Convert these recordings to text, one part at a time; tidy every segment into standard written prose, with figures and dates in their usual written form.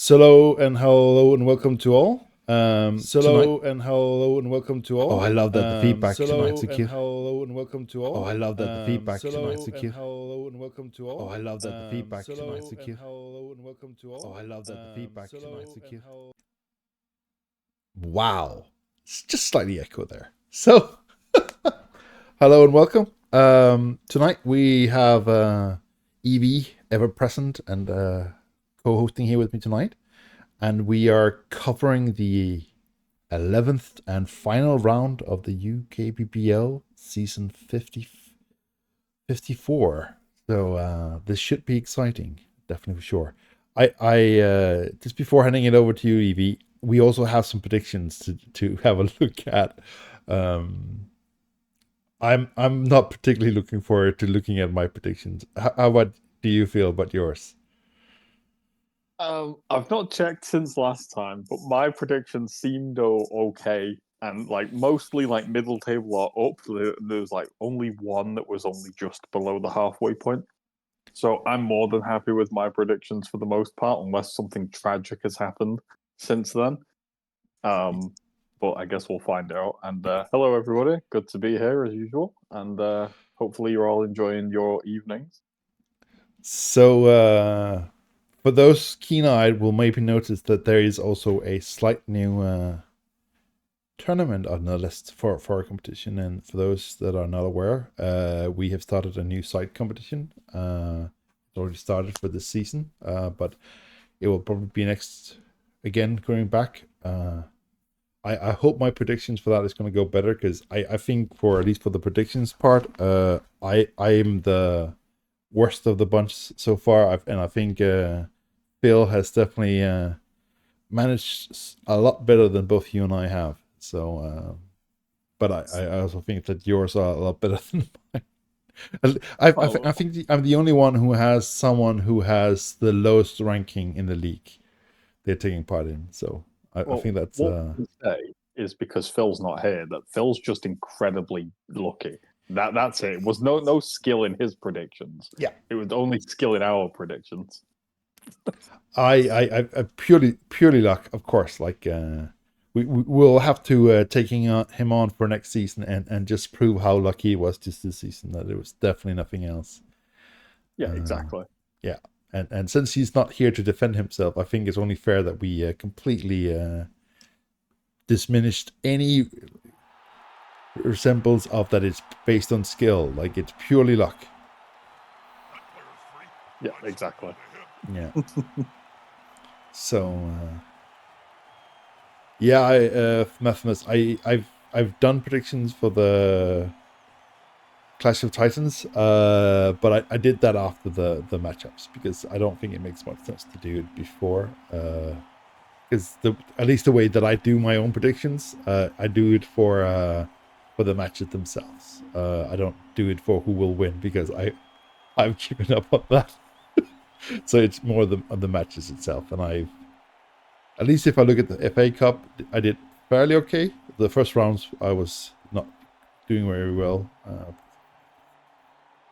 Hello and hello and welcome to all. Hello and hello and welcome to all. Oh, I love that the feedback tonight's so and cute. hello and welcome to all. Oh, I love that the feedback tonight's so cute. Hello and welcome to all. Oh, I love that the feedback tonight's so cute. Hello and welcome to all. Oh, I love that the feedback tonight's so cute. Wow, it's just slightly echo there. So, hello and welcome. Tonight we have Evie ever present and co-hosting here with me tonight, and we are covering the 11th and final round of the UKBBL season 54. So this should be exciting, definitely for sure. I just before handing it over to you, Evie, we also have some predictions to have a look at. I'm not particularly looking forward to looking at my predictions. What do you feel about yours? I've not checked since last time, but my predictions seemed okay, and like mostly like middle table or up. There's like only one that was only just below the halfway point. So I'm more than happy with my predictions for the most part, unless something tragic has happened since then. But I guess we'll find out. And hello, everybody. Good to be here as usual, and hopefully you're all enjoying your evenings. So for those keen-eyed will maybe notice that there is also a slight new tournament on the list for our competition. And for those that are not aware, we have started a new side competition. It's already started for this season, but it will probably be next again going back. I hope my predictions for that is going to go better, because I think for at least for the predictions part, I am the worst of the bunch so far. And I think Phil has definitely managed a lot better than both you and I have. So, but I also think that yours are a lot better than mine. I think I'm the only one who has someone who has the lowest ranking in the league they're taking part in. So I think that's what I say is, because Phil's not here, that Phil's just incredibly lucky. That's it. It was no skill in his predictions. Yeah. It was only skill in our predictions. I purely luck, of course. Like we will have to taking him on for next season and just prove how lucky he was just this season, that there was definitely nothing else. Yeah, exactly. Yeah, and since he's not here to defend himself, I think it's only fair that we completely diminished any resemblance of that it's based on skill. Like, it's purely luck. Yeah, exactly. Yeah. So yeah, Maximus, I've done predictions for the Clash of Titans, but I did that after the matchups, because I don't think it makes much sense to do it before. Because at least the way that I do my own predictions, I do it for the matches themselves. I don't do it for who will win, because I've given up on that. So it's more on the matches itself. And at least if I look at the FA Cup, I did fairly okay. The first rounds I was not doing very well.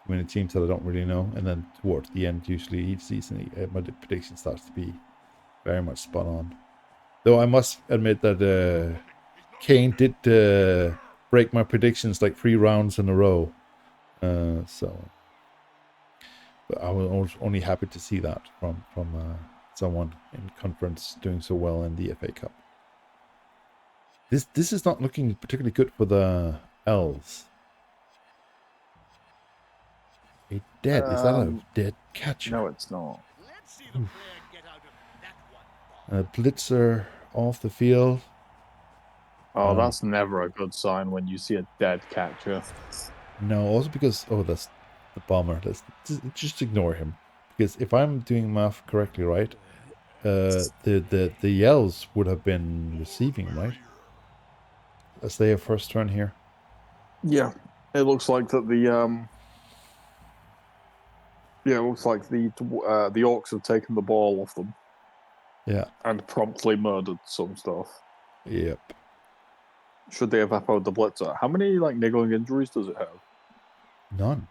Many teams that I don't really know, and then towards the end, usually each season, my prediction starts to be very much spot on. Though I must admit that Kane did break my predictions like 3 rounds in a row. So, but I was only happy to see that from someone in conference doing so well in the FA Cup. This is not looking particularly good for the L's. A dead? Is that a dead catcher? No, it's not. Blitzer off the field. Oh, that's never a good sign when you see a dead catcher. No, also because that's the bomber. Let's just ignore him, because if I'm doing math correctly, right, the yells would have been receiving, right? As they have first turn here. Yeah, it looks like that the yeah, it looks like the Orcs have taken the ball off them. Yeah. And promptly murdered some stuff. Yep. Should they have echoed the blitzer? How many like niggling injuries does it have? None.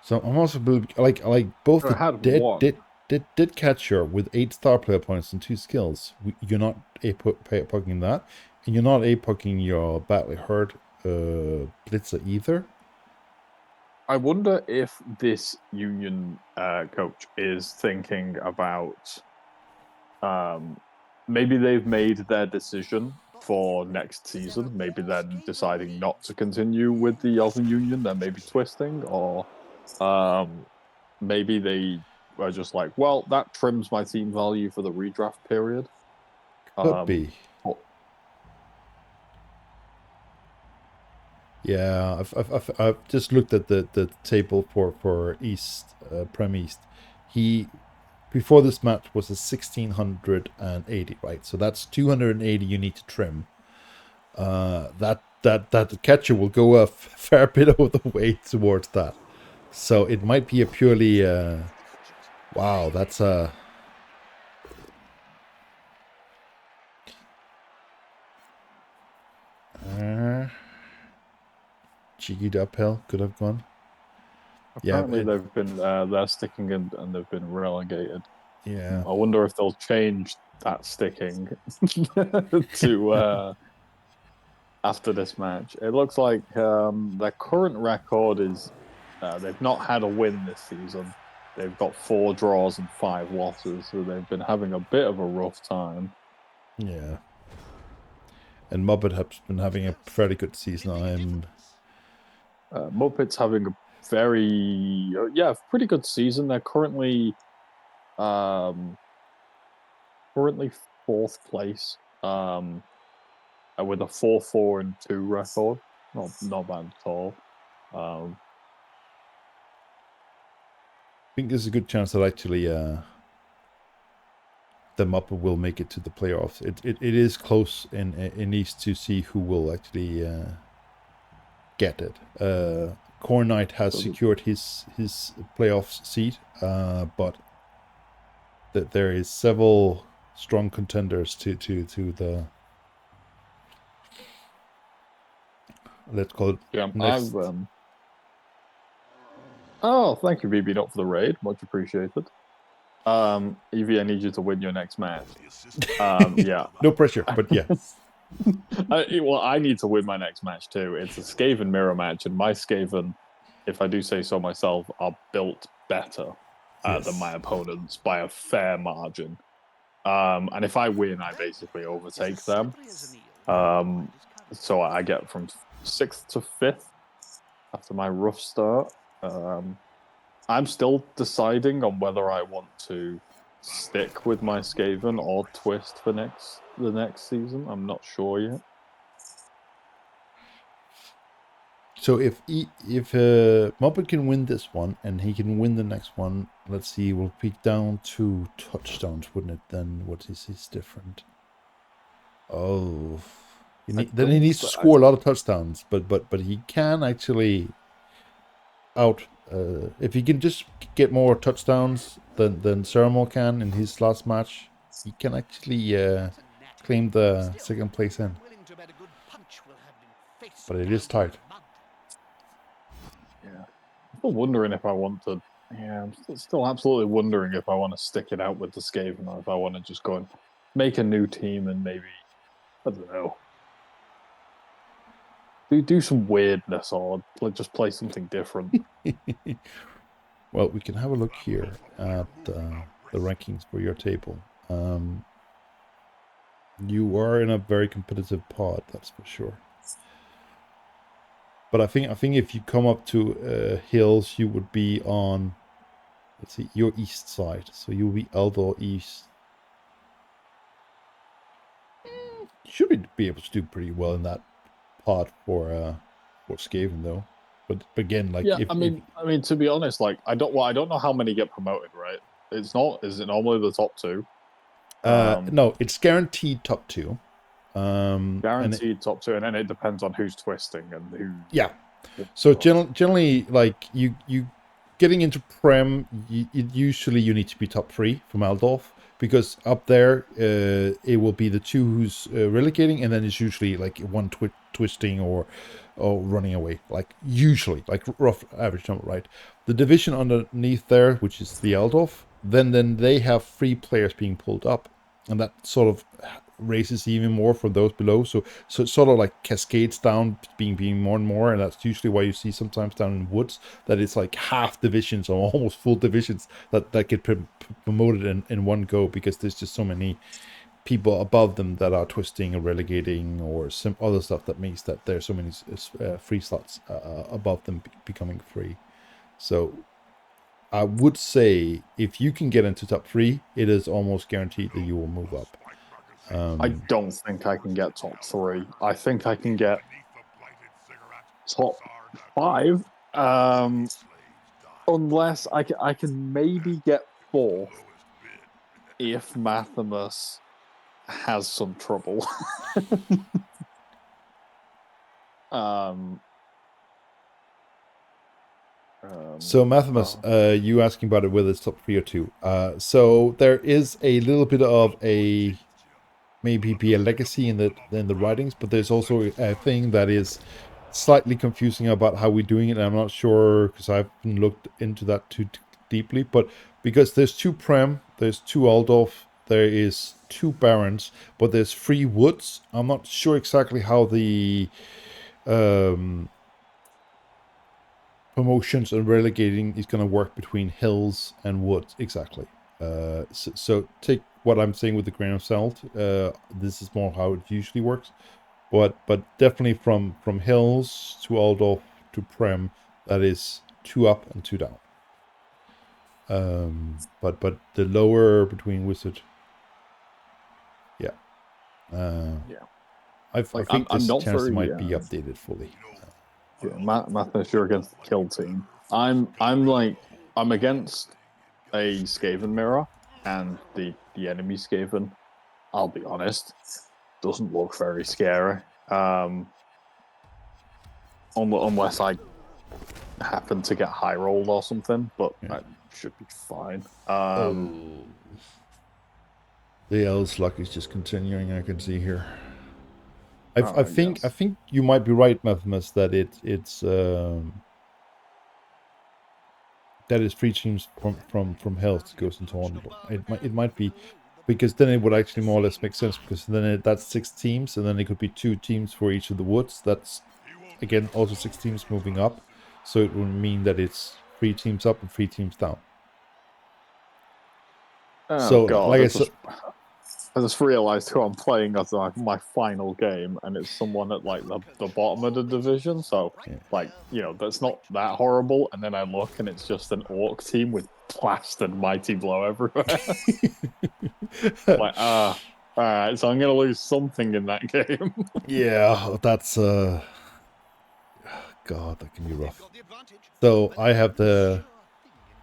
So I'm also like both it had the one. Did catcher with 8 star player points and 2 skills. You're not apoking that, and you're not apoking your badly hurt blitzer either. I wonder if this Union coach is thinking about maybe they've made their decision for next season. Maybe they're deciding not to continue with the Elven Union. They're maybe twisting, or maybe they are just like, well, that trims my team value for the redraft period. Could be. But Yeah, I've just looked at the table for East Prem East. He before this match was a 1680, right? So that's 280 you need to trim. That catcher will go a fair bit of the way towards that. So it might be a purely wow, that's a cheeky uphill could have gone. apparently Yeah, they've been they're sticking and they've been relegated. yeah. I wonder if they'll change that sticking to after this match. It looks like their current record is they've not had a win this season. They've got 4 draws and 5 losses, so they've been having a bit of a rough time. Yeah. And Muppet has been having a fairly good season. Muppets having a very pretty good season. They're currently 4th place with a 4-4-2 record. Not bad at all. I think there's a good chance that actually the Muppet will make it to the playoffs. It is close, and it needs to see who will actually get it. Corn Knight has secured his playoff seat, but there is several strong contenders to the let's call it. Yeah, next. Oh, thank you, BB Dot, for the raid. Much appreciated. Evie, I need you to win your next match. Yeah. No pressure, but yeah. I need to win my next match too. It's a Skaven mirror match, and my Skaven, if I do say so myself, are built better than my opponents by a fair margin. And if I win, I basically overtake them. So I get from 6th to 5th after my rough start. I'm still deciding on whether I want to stick with my Skaven or twist for the next season. I'm not sure yet. So if Muppet can win this one and he can win the next one, let's see, we'll peak down to touchdowns, wouldn't it? Then what is his different? Oh, then he needs to score a lot of touchdowns, but he can actually if he can just get more touchdowns than Ceremol can in his last match, he can actually claim the 2nd place in. But it is tight. Yeah, I'm still wondering if I want to. Yeah, I'm still absolutely wondering if I want to stick it out with the Skaven or if I want to just go and make a new team and maybe, I don't know, do some weirdness or just play something different. Well, we can have a look here at the rankings for your table. You are in a very competitive pod, that's for sure. But I think if you come up to hills, you would be on, let's see, your east side. So you'll be Eldor East. You should be able to do pretty well in that pod for Skaven though. But again, like yeah, I mean, to be honest, like I don't know how many get promoted, right? Is it normally the top 2? No, it's guaranteed top 2. Guaranteed top 2, and then it depends on who's twisting and who. Yeah. So generally, like you getting into Prem, usually you need to be top 3 from Aldorf, because up there it will be the 2 who's relegating, and then it's usually like one twisting or running away, like usually, like rough average number, right? The division underneath there, which is the Aldorf, then they have 3 players being pulled up, and that sort of raises even more for those below. So it sort of like cascades down, being more and more, and that's usually why you see sometimes down in woods that it's like half divisions or almost full divisions that get promoted in one go, because there's just so many people above them that are twisting or relegating or some other stuff that makes that there's so many free slots above them becoming free. So I would say if you can get into top 3, it is almost guaranteed that you will move up. I don't think I can get top 3. I think I can get top 5, unless I can maybe get 4 if Mathimus has some trouble. So Mathimus, you asking about it whether it's top 3 or 2. So there is a little bit of a maybe be a legacy in the writings, but there's also a thing that is slightly confusing about how we're doing it. And I'm not sure because I haven't looked into that too deeply, but because there's 2 Prem, there's 2 Aldorf, there is 2 Barons, but there's 3 Woods. I'm not sure exactly how the promotions and relegating is going to work between hills and woods exactly. So take what I'm saying with the grain of salt. This is more how it usually works, but definitely from hills to Aldorf to Prem, that is 2 up and 2 down. But the lower between wizard, yeah. I think this chance might be updated fully. Mathis, you're against the kill team. I'm against a Skaven mirror, and the enemy Skaven, I'll be honest, doesn't look very scary. Unless I happen to get high rolled or something, but I should be fine. The L's luck is just continuing. I can see here. I think you might be right, Mathimus, that it's that is 3 teams from health goes into honorable. It might be, because then it would actually more or less make sense, because then that's 6 teams, and then it could be 2 teams for each of the woods. That's again also 6 teams moving up, so it would mean that it's 3 teams up and 3 teams down. So God, like I just realized who I'm playing as my final game, and it's someone at like the bottom of the division. So like, you know, that's not that horrible. And then I look, and it's just an orc team with plastered Mighty Blow everywhere. Like, all right, so I'm gonna lose something in that game. Yeah, that's God, that can be rough. So I have the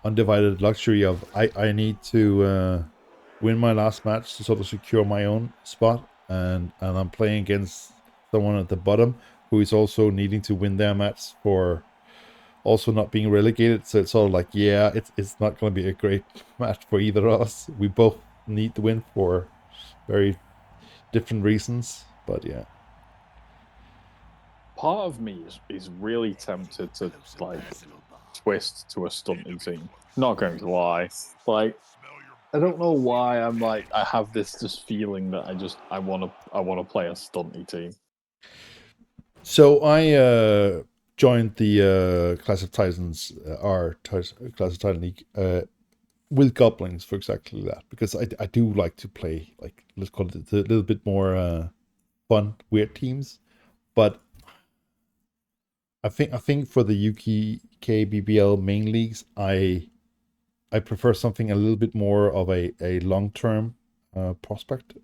undivided luxury of I need to win my last match to sort of secure my own spot, and I'm playing against someone at the bottom who is also needing to win their match for also not being relegated. So it's sort of like, yeah, it's not going to be a great match for either of us. We both need to win for very different reasons, but yeah. Part of me is really tempted to like twist to a stunty team. Not going to lie, like I don't know why I'm like I have this just feeling that I want to play a stunty team. So I joined the Clash of Titans Clash of Titan League with goblins for exactly that, because I do like to play, like, let's call it a little bit more fun weird teams, but I think for the UKBBL main leagues I prefer something a little bit more of a long-term prospect,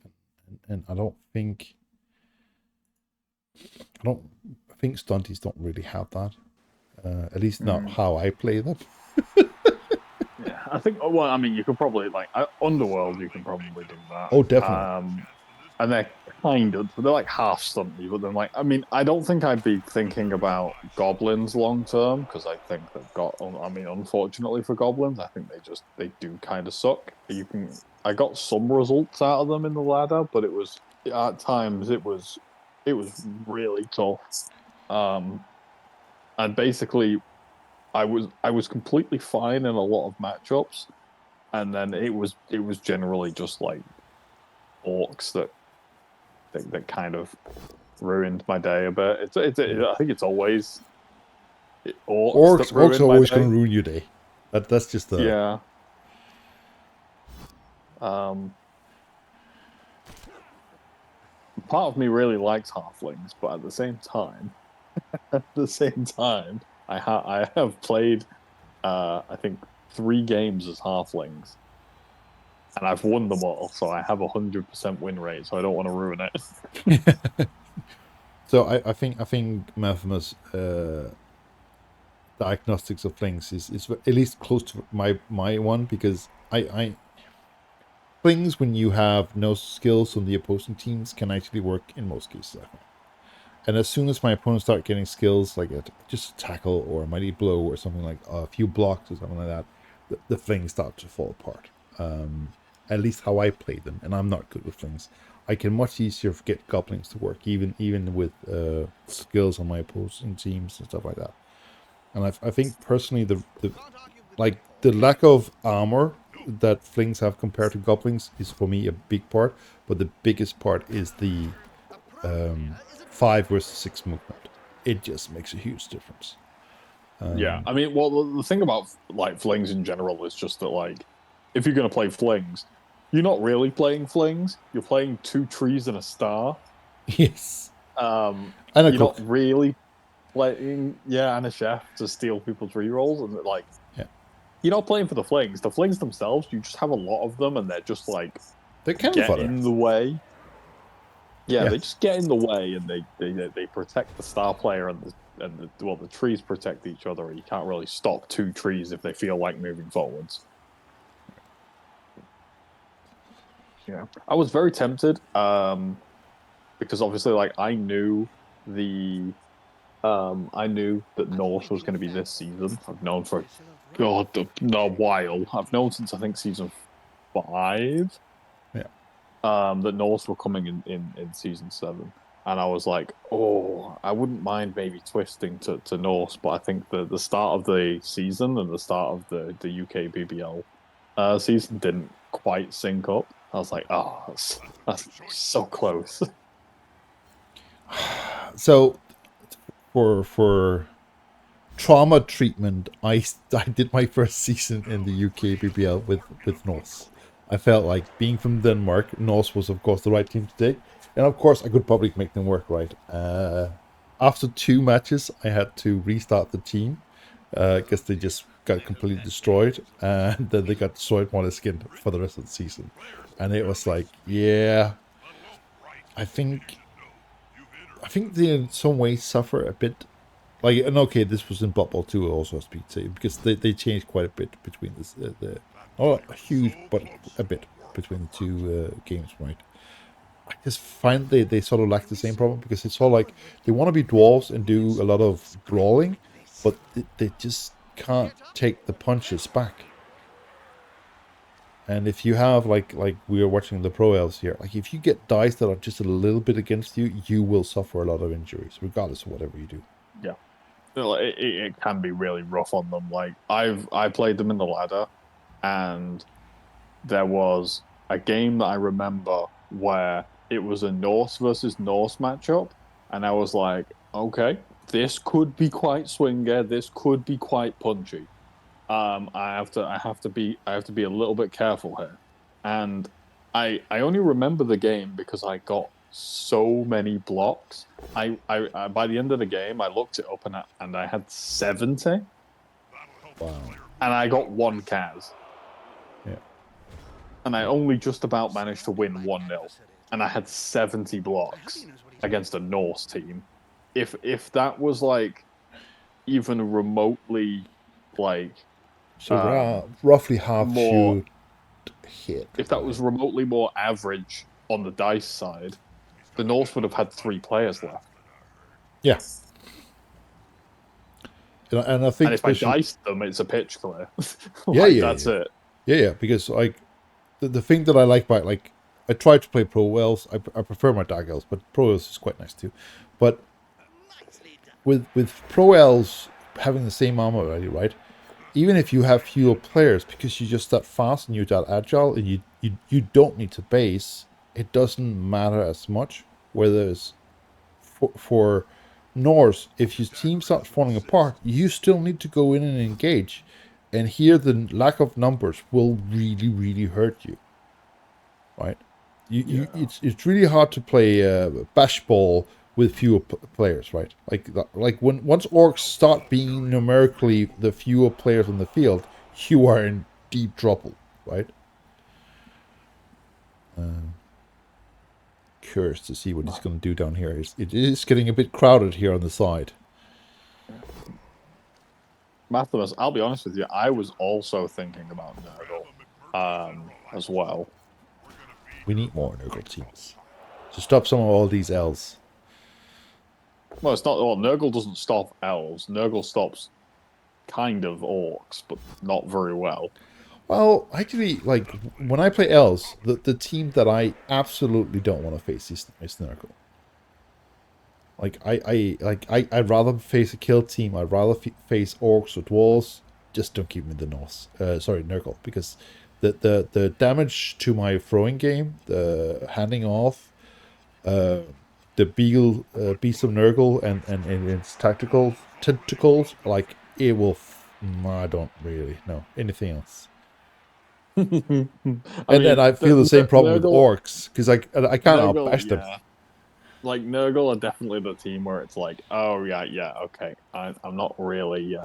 and I think stunties don't really have that. At least not how I play them. Yeah, I think. Well, I mean, you could probably like Underworld. You can probably do that. Oh, definitely. And they're like half stunty, but then like I mean, I don't think I'd be thinking about goblins long term, because I think I mean, unfortunately for goblins, I think they do kind of suck. I got some results out of them in the ladder, but it was at times it was really tough. And basically I was completely fine in a lot of matchups, and then it was generally just like orcs that kind of ruined my day a bit. I think it's always orcs Orcs are always my going day. to ruin your day. That's just the Yeah. Part of me really likes halflings, but at the same time, I have played I think 3 games as halflings, and I've won them all, so I have 100% win rate. So I don't want to ruin it. So I think Maximus diagnostics of things is at least close to my one, because I things when you have no skills on the opposing teams can actually work in most cases. I think. And as soon as my opponents start getting skills like just a tackle or a mighty blow or something like a few blocks or something like that, the things start to fall apart. At least how I play them, and I'm not good with things. I can much easier get goblins to work, even with skills on my opposing teams and stuff like that. And I think personally the lack of armor that flings have compared to goblins is for me a big part, but the biggest part is the 5 versus 6 movement. It just makes a huge difference. Yeah, I mean, well, the thing about like flings in general is just that, like, if you're going to play flings, you're not really playing flings. You're playing 2 trees and a star. Yes. And a you're cook. not really playing, and a chef to steal people's rerolls, and like, you're not playing for the flings. The flings themselves, you just have a lot of them, and they're just like They're cannon get fodder. in the way. Yeah, Yeah. they just get in the way, and they protect the star player, and the trees protect each other. You can't really stop 2 trees if they feel like moving forwards. Yeah, I was very tempted, because obviously, like, I knew that North was going to be this season. I've known for a while. I've known since I think season 5. Yeah. That North were coming in season 7. And I was like, oh, I wouldn't mind maybe twisting to Norse, but I think the start of the season and the start of the UKBBL season didn't quite sync up. I was like, oh, that's so close. So for trauma treatment, I did my first season in the UKBBL with Norse. I felt like, being from Denmark, Norse was of course the right team to take, and of course I could probably make them work right. After 2 matches, I had to restart the team because they just got completely destroyed, and then they got destroyed more skin for the rest of the season. And it was like, yeah, I think they in some ways suffer a bit. Like, and okay, this was in Bubble 2 also, as Pete say, because they changed quite a bit between this, not a huge, but a bit between the 2 games, right? I just find they sort of lack the same problem, because it's all like they want to be dwarves and do a lot of brawling, but they just can't take the punches back. And if you have, like we are watching the pro elves here, like if you get dice that are just a little bit against you, you will suffer a lot of injuries, regardless of whatever you do. Yeah. It can be really rough on them. Like, I played them in the ladder, and there was a game that I remember where it was a Norse versus Norse matchup, and I was like, okay, this could be quite swinger, this could be quite punchy. I have to be a little bit careful here. And I only remember the game because I got so many blocks. I by the end of the game, I looked it up, and I had 70. Wow. And I got 1 Kaz. Yeah. And I only just about managed to win 1-0. And I had 70 blocks against a Norse team. If that was like even remotely like So roughly half more, shoot hit. if that was remotely more average on the dice side, the Norse would have had 3 players left. Yeah. And I think, and if I diced them, it's a pitch clear. That's it. Yeah, because like the thing that I like about, like, I try to play pro elves. I prefer my dark elves, but pro elves is quite nice too. But with pro elves having the same armor already, right? even if you have fewer players, because you're just that fast and you're that agile, and you don't need to base, it doesn't matter as much. Whereas for Norse, if your team starts falling apart, you still need to go in and engage. And here the lack of numbers will really, really hurt you. Right? It's really hard to play bash ball with fewer players, right? Like when once orcs start being numerically the fewer players on the field, you are in deep trouble, right? Curious to see what he's going to do down here. It is getting a bit crowded here on the side. Mathemus, I'll be honest with you, I was also thinking about Nurgle as well. We need more Nurgle teams to stop some of all these L's. Well, it's not. Well, Nurgle doesn't stop elves. Nurgle stops kind of orcs, but not very well. Well, actually, like when I play L's, the team that I absolutely don't want to face is Nurgle. Like I'd rather face a kill team. I'd rather face orcs or dwarves. Just don't keep me in the North. Sorry, Nurgle, because the damage to my throwing game, the handing off, the Beast of Nurgle and its tactical tentacles, like it will. I don't really know anything else. And then I feel the same problem with orcs, because I can't outbash them. Like Nurgle are definitely the team where it's like, oh yeah, okay. I'm not really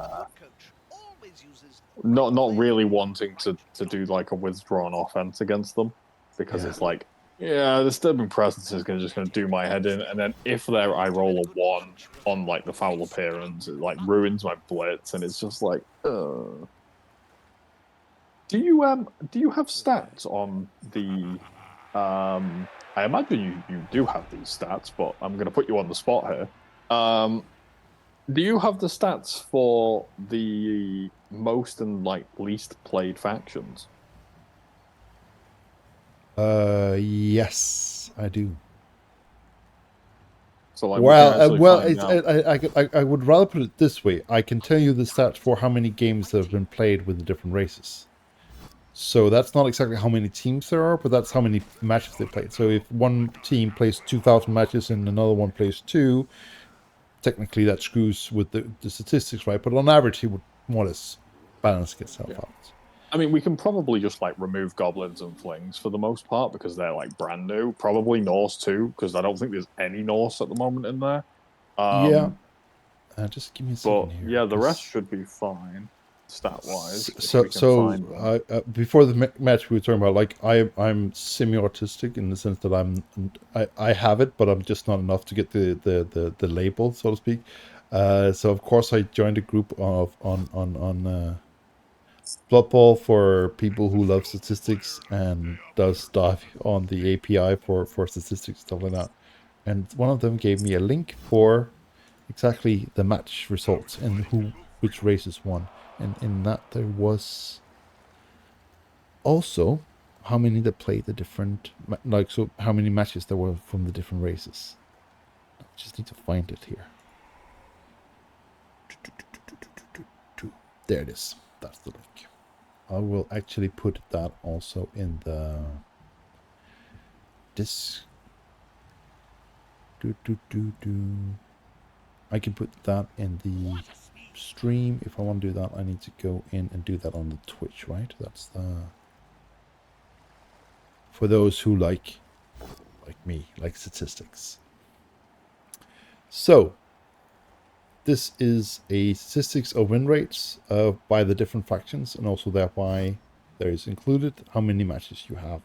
not really wanting to do like a withdrawn offense against them, because it's like, yeah, Disturbing Presence is just gonna do my head in, and then if there I roll a 1 on like the foul appearance, it like ruins my blitz, and it's just like, Do you have stats on the I imagine you do have these stats, but I'm going to put you on the spot here. Do you have the stats for the most and like least played factions? Yes, I do. So like, I would rather put it this way. I can tell you the stats for how many games that have been played with the different races. So that's not exactly how many teams there are, but that's how many matches they played. So if one team plays 2,000 matches and another one plays 2, technically that screws with the statistics, right? But on average, it would more or less balance itself out. I mean, we can probably just like remove goblins and flings for the most part because they're like brand new. Probably Norse too, because I don't think there's any Norse at the moment in there. Yeah. Just give me a second here. Yeah, the rest should be fine. Stat-wise, before the match we were talking about, like I'm semi-autistic in the sense that I have it, but I'm just not enough to get the label, so to speak. So of course I joined a group on Blood Bowl for people who love statistics and does stuff on the API for statistics, stuff like that. And one of them gave me a link for exactly the match results and which races won. And in that there was also how many that played the different, like, so how many matches there were from the different races. I just need to find it here. There it is. That's the link. I will actually put that also in the disc. I can put that in the stream. If I want to do that, I need to go in and do that on the Twitch, right? That's the for those who like me, like statistics. So this is a statistics of win rates by the different factions, and also thereby there is included how many matches you have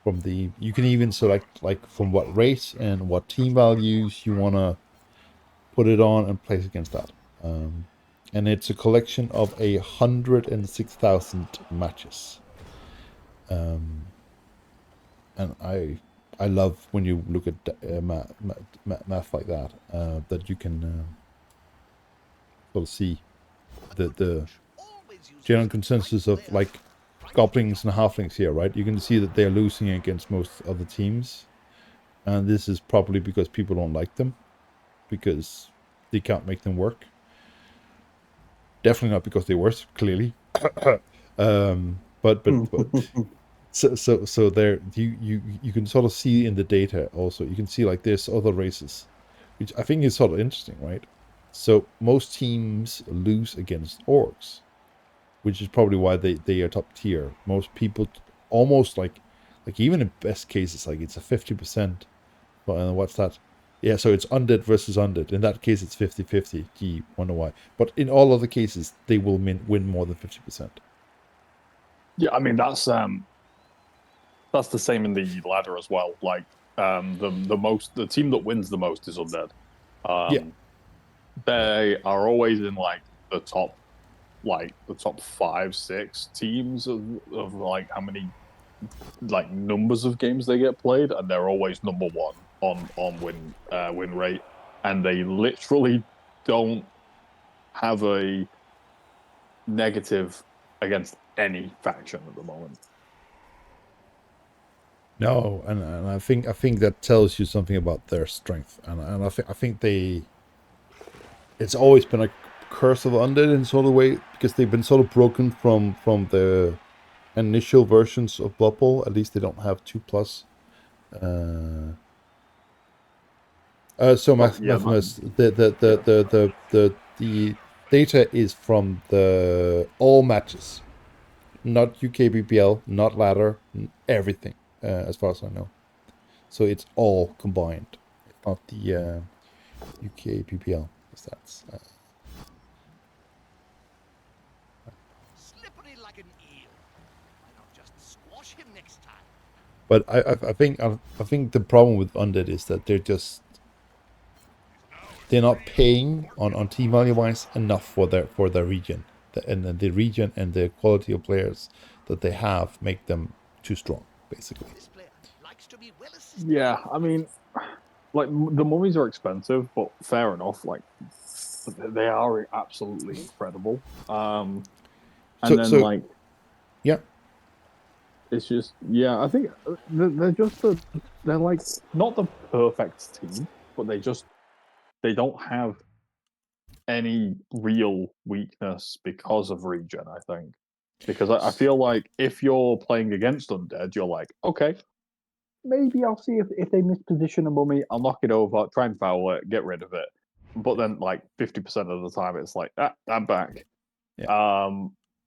from the. You can even select like from what race and what team values you want to put it on and place against that. And it's a collection of 106,000 matches. And I love when you look at math like that, that you can sort of see the general consensus of like goblins and halflings here, right? You can see that they're losing against most other teams, and this is probably because people don't like them, because they can't make them work. Definitely not because they worse, clearly. But so there you can sort of see in the data also. You can see like there's other races, which I think is sort of interesting, right? So most teams lose against orcs, which is probably why they are top tier. Most people almost like even in best cases, like it's a 50%. What's that? Yeah, so it's undead versus undead. In that case, it's 50-50. Gee, wonder why. But in all other cases, they will win more than 50%. Yeah, I mean that's the same in the ladder as well. Like the team that wins the most is undead. Yeah. They are always in the top the top 5-6 teams of like how many like numbers of games they get played, and they're always number one on win rate, and they literally don't have a negative against any faction at the moment. No, and I think that tells you something about their strength, and I think it's always been a curse of undead in sort of way because they've been sort of broken from the initial versions of Blood Bowl. At least they don't have 2+. So Maximus, the data is from the all matches, not UKBBL, not ladder, everything, as far as I know. So it's all combined. It's not the UKBBL stats. Slippery like an eel. Why not just squash him next time? But I think the problem with undead is that they're not paying on team value wise enough for their region, and the region and the quality of players that they have make them too strong, basically. This player likes to be well assisted. Yeah, I mean, like the mummies are expensive, but fair enough. Like they are absolutely incredible. And yeah, it's just I think they're like not the perfect team, but they don't have any real weakness because of region. I think because I feel like if you're playing against undead, you're like, okay, maybe I'll see if they misposition a mummy, I'll knock it over, try and foul it, get rid of it. But then like 50% of the time it's like, I'm back. Yeah.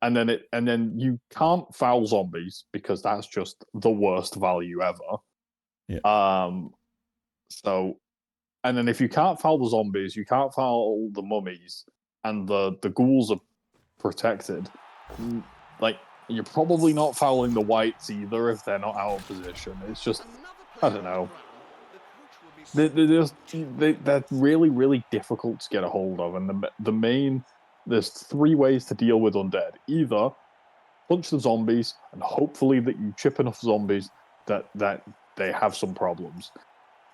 And then you can't foul zombies because that's just the worst value ever. Yeah. So and then if you can't foul the zombies, you can't foul the mummies, and the ghouls are protected. Like you're probably not fouling the whites either if they're not out of position. It's just I don't know. They're really, really difficult to get a hold of, and there's 3 ways to deal with undead. Either punch the zombies, and hopefully that you chip enough zombies that they have some problems,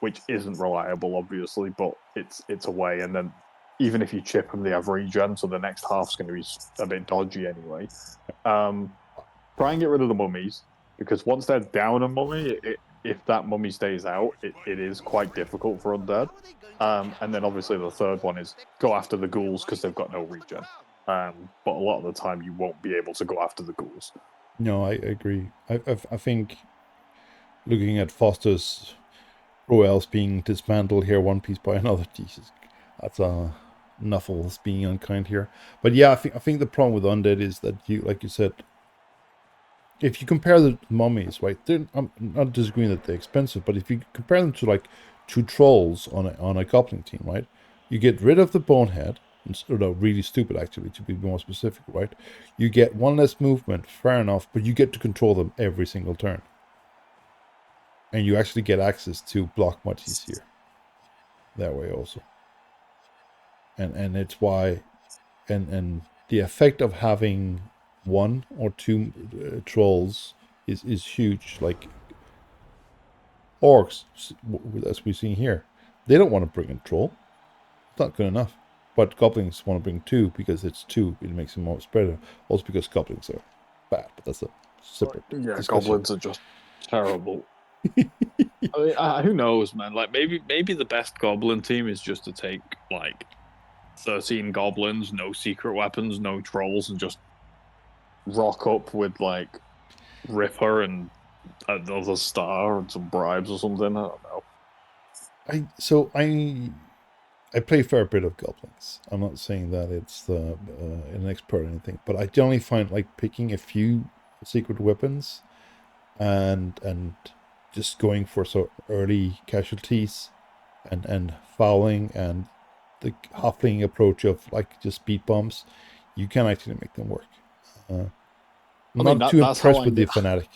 which isn't reliable, obviously, but it's a way. And then even if you chip them, they have regen, so the next half's going to be a bit dodgy anyway. Try and get rid of the mummies, because once they're down a mummy, if that mummy stays out, it is quite difficult for undead. And then obviously the third one is go after the ghouls because they've got no regen. But a lot of the time you won't be able to go after the ghouls. No, I agree. I think looking at Foster's Royals being dismantled here one piece by another, Jesus, that's Nuffles being unkind here. But yeah, I think the problem with undead is that like you said, if you compare the mummies, right? I'm not disagreeing that they're expensive, but if you compare them to like 2 trolls on a goblin team, right? You get rid of the bonehead, really stupid actually to be more specific, right? You get 1 less movement, fair enough, but you get to control them every single turn, and you actually get access to block much easier that way also. And it's why, and the effect of having 1 or 2 trolls is huge. Like orcs, as we've seen here, they don't want to bring a troll. It's not good enough. But goblins want to bring 2 because it's 2. It makes them more spreader. Also because goblins are bad, but that's a separate discussion. Goblins are just terrible. I mean, who knows, man? Like maybe the best goblin team is just to take like 13 goblins, no secret weapons, no trolls, and just rock up with like Ripper and another star and some bribes or something. I don't know. I play a fair bit of goblins. I'm not saying that it's an expert or anything, but I generally find like picking a few secret weapons and just going for so early casualties and fouling and the halfling approach of like just speed bombs, you can actually make them work. I'm not too that's how impressed with the fanatic.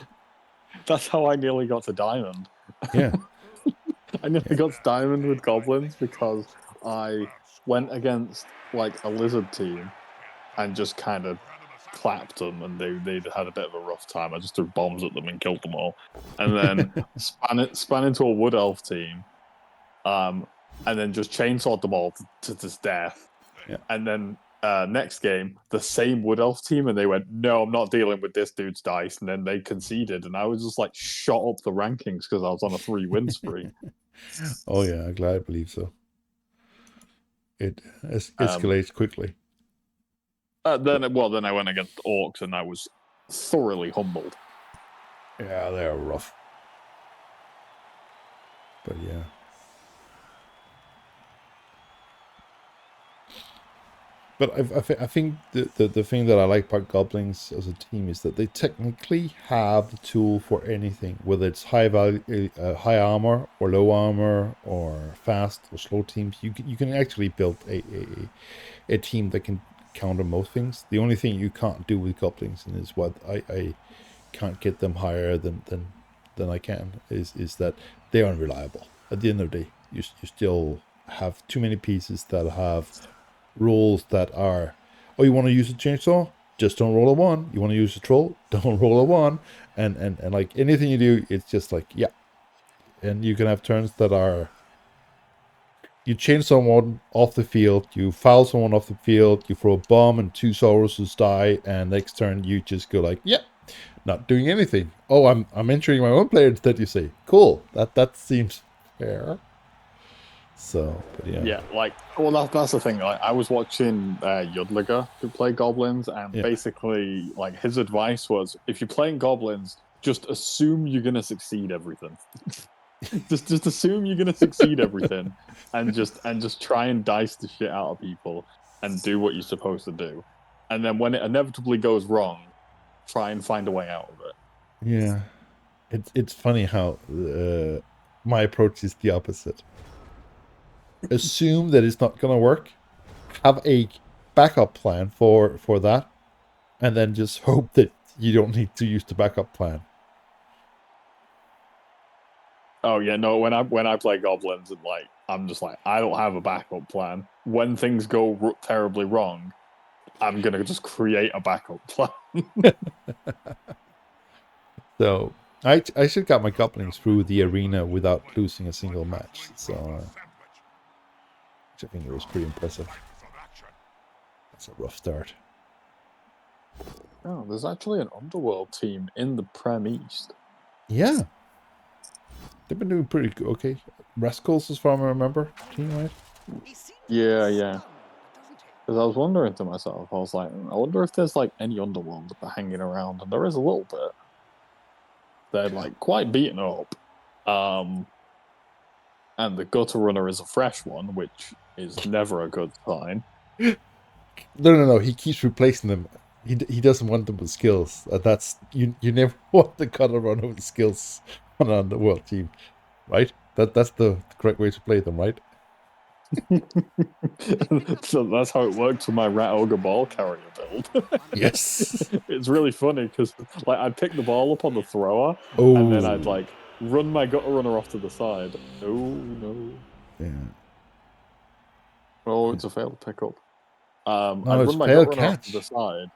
That's how I nearly got to diamond. Yeah. I nearly got to diamond with goblins because I went against like a lizard team and just kind of clapped them, and they had a bit of a rough time. I just threw bombs at them and killed them all, and then span into a wood elf team, and then just chainsawed them all to this death. Yeah. And then next game, the same wood elf team, and they went, "No, I'm not dealing with this dude's dice." And then they conceded, and I was just like shot up the rankings because I was on a 3-win spree. Oh yeah, I'm glad I believe so. It escalates quickly. Then I went against orcs, and I was thoroughly humbled. Yeah, they're rough. But yeah. But I think the thing that I like about goblins as a team is that they technically have the tool for anything, whether it's high value, high armor or low armor or fast or slow teams. You can actually build a team that can counter most things. The only thing you can't do with goblins, and is what I can't get them higher than I can, is that they're unreliable. At the end of the day, you still have too many pieces that have rules that are, oh, you want to use a chainsaw, just don't roll a 1. You want to use a troll, don't roll a 1. And like anything you do, it's just like, yeah. And you can have turns that are, you chain someone off the field, you foul someone off the field, you throw a bomb and 2 Sauruses die, and next turn you just go like, yep, not doing anything. Oh, I'm entering my own player instead, you say. Cool. That seems fair. So, but yeah. Yeah, like, well, that's the thing. Like, I was watching Yudliger, who play goblins, and basically, like, his advice was, if you're playing goblins, just assume you're gonna succeed everything. just assume you're gonna succeed everything, and just try and dice the shit out of people, and do what you're supposed to do, and then when it inevitably goes wrong, try and find a way out of it. Yeah, it's funny how my approach is the opposite. Assume that it's not gonna work, have a backup plan for that, and then just hope that you don't need to use the backup plan. Oh yeah, no. When I play goblins, and like I'm just like, I don't have a backup plan. When things go terribly wrong, I'm gonna just create a backup plan. So I should got my goblins through the arena without losing a single match. So which I think was pretty impressive. That's a rough start. Oh, there's actually an Underworld team in the Prem East. Yeah, they've been doing pretty good. Okay, Rascals, as far as I remember, team, right? Yeah. Because I was wondering to myself, I was like, I wonder if there's like any Underworld hanging around, and there is a little bit. They're like quite beaten up. And the Gutter Runner is a fresh one, which is never a good sign. No. He keeps replacing them. He doesn't want them with skills. That's you never want the Gutter Runner with skills on the world team, right? That's the correct way to play them, right? So that's how it worked for my Rat Ogre ball carrier build. Yes. It's really funny because like I'd pick the ball up on the thrower, Oh. and then I'd like run my Gutter Runner off to the side. Oh no. Yeah. Oh, it's a failed pickup. No, I'd it's run my failed Gutter Runner off to the catch. side.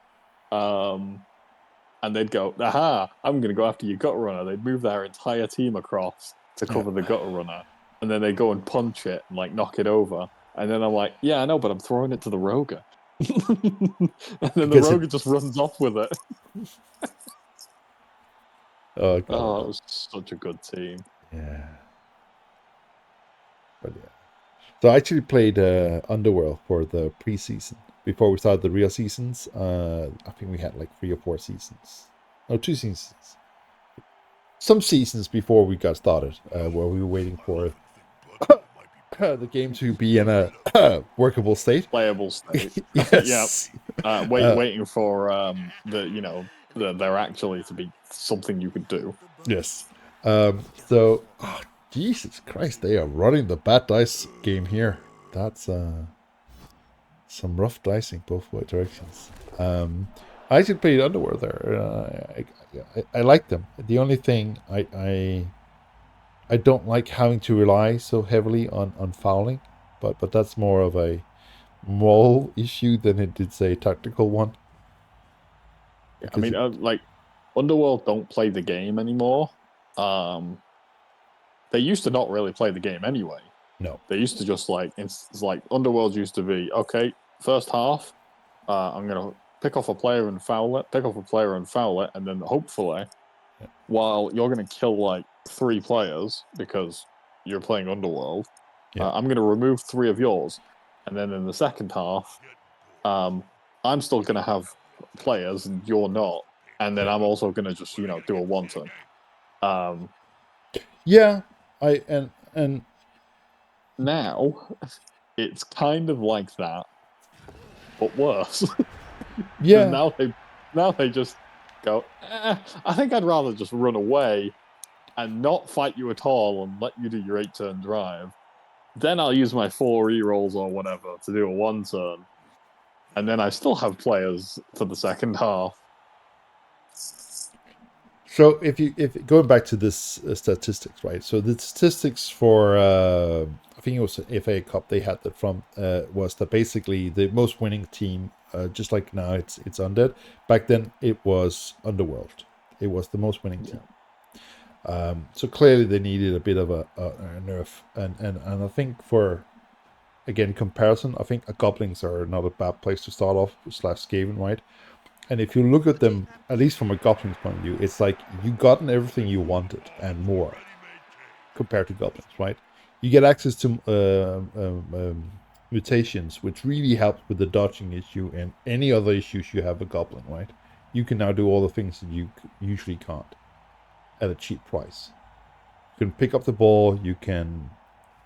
And they'd go, aha, I'm going to go after your Gutter Runner. They'd move their entire team across to cover the Gutter Runner. And then they go and punch it and like knock it over. And then I'm like, yeah, I know, but I'm throwing it to the Roger. And then the Roger just runs off with it. Oh, God. It was such a good team. Yeah. But yeah. So I actually played Underworld for the preseason before we started the real seasons. I think we had like 3 or 4 seasons. No, 2 seasons. Some seasons before we got started, where we were waiting for the game to be in a workable state. Playable state. Yes. Waiting for there actually to be something you could do. Yes. So, oh, Jesus Christ, they are running the bad dice game here. That's some rough dicing both way directions. I actually played Underworld there. I like them. The only thing I don't like having to rely so heavily on fouling, but that's more of a moral issue than it did say tactical one. Yeah, I mean, like Underworld don't play the game anymore. They used to not really play the game anyway. No. They used to just like it's like Underworld used to be okay. First half, I'm gonna pick off a player and foul it, pick off a player and foul it, and then hopefully, while you're gonna kill like 3 players because you're playing Underworld, I'm gonna remove 3 of yours, and then in the second half, I'm still gonna have players and you're not, and then I'm also gonna just do a 1-turn. Yeah, and Now it's kind of like that, but worse. yeah. Now they just go, I think I'd rather just run away and not fight you at all and let you do your 8-turn drive. Then I'll use my 4 rerolls or whatever to do a 1-turn. And then I still have players for the second half. So if going back to this statistics, right? So the statistics for I think it was an FA Cup they had that from was that basically the most winning team, just like now it's Undead. Back then it was Underworld. It was the most winning team. So clearly they needed a bit of a nerf, and I think for again comparison, I think Goblins are not a bad place to start off / Skaven, right? And if you look at them, at least from a Goblin's point of view, it's like you gotten everything you wanted and more compared to Goblins, right? You get access to mutations, which really helps with the dodging issue and any other issues you have with Goblin, right? You can now do all the things that you usually can't at a cheap price. You can pick up the ball, you can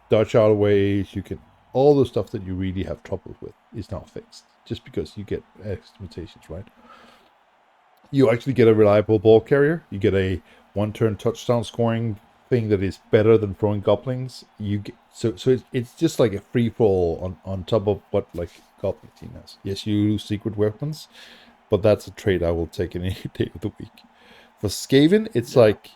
dodge out of ways, you can... All the stuff that you really have trouble with is now fixed, just because you get extra mutations, right? You actually get a reliable ball carrier. You get a 1-turn touchdown scoring thing that is better than throwing Goblins. You get, so it's just like a free fall on top of what like Goblin team has. Yes, you lose secret weapons, but that's a trade I will take any day of the week. For Skaven, it's like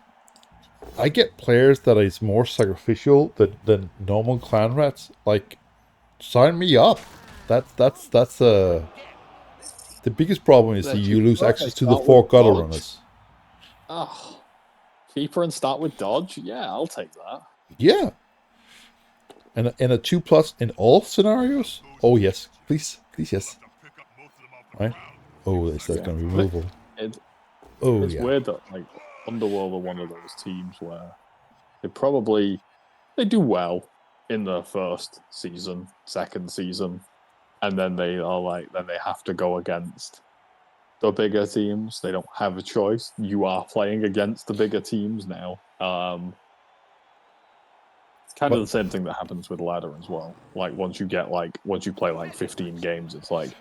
I get players that is more sacrificial than normal clan rats. Like, sign me up. That's the biggest problem is that you lose access to the 4 gutter runners. Oh, keeper and start with dodge. Yeah, I'll take that. Yeah, and a 2+ in all scenarios. Oh yes, please yes. Right. Oh, is that going to be removal? It's yeah. weird that like Underworld are one of those teams where they do well in the first season, second season, and then they have to go against the bigger teams. They don't have a choice. You are playing against the bigger teams now. Kind of the same thing that happens with ladder as well. Like once you play like 15 games, it's like,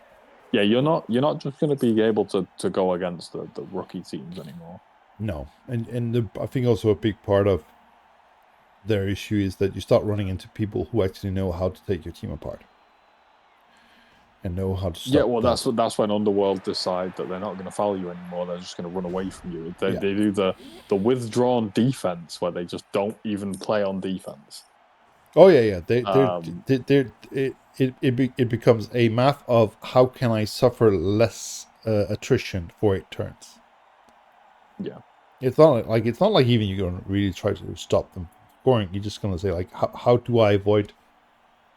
yeah, you're not just going to be able to go against the rookie teams anymore. No, and I think also a big part of their issue is that you start running into people who actually know how to take your team apart and know how to stop. Yeah, well, that's when Underworld decide that they're not going to foul you anymore. They're just going to run away from you. They do the withdrawn defense where they just don't even play on defense. Oh yeah. It becomes a math of how can I suffer less attrition for 8 turns. Yeah, it's not like even you're going to really try to stop them scoring. You're just going to say like, how do I avoid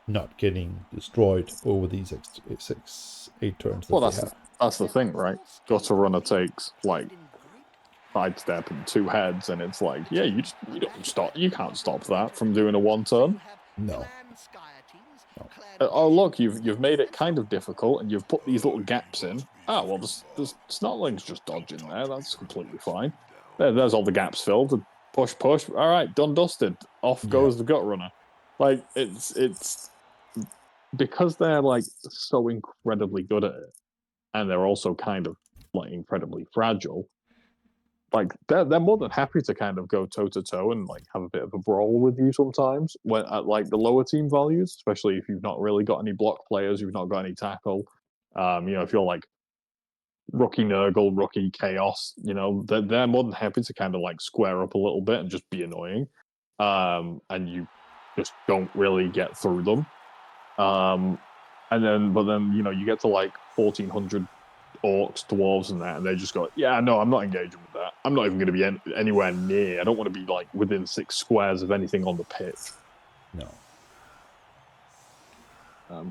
not getting destroyed over these 8 turns? Well, that's the thing, right? Gutter runner takes like sidestep and 2 heads, and it's like, yeah, you can't stop that from doing a 1-turn. No. oh look, you've made it kind of difficult, and you've put these little gaps in. Oh well, there's snotlings just dodging there. That's completely fine. There's all the gaps filled. Push, push. All right, done, dusted. Off goes the gut runner. Like it's because they're like so incredibly good at it, and they're also kind of like incredibly fragile. Like they're more than happy to kind of go toe to toe and like have a bit of a brawl with you sometimes when at like the lower team values, especially if you've not really got any block players, you've not got any tackle. If you're like rookie Nurgle, rookie Chaos, they're more than happy to kind of like square up a little bit and just be annoying. And you just don't really get through them. But then you get to like 1400 orcs, dwarves, and that, and they just go, yeah, no, I'm not engaging with that. I'm not even going to be anywhere near. I don't want to be like within 6 squares of anything on the pitch. No.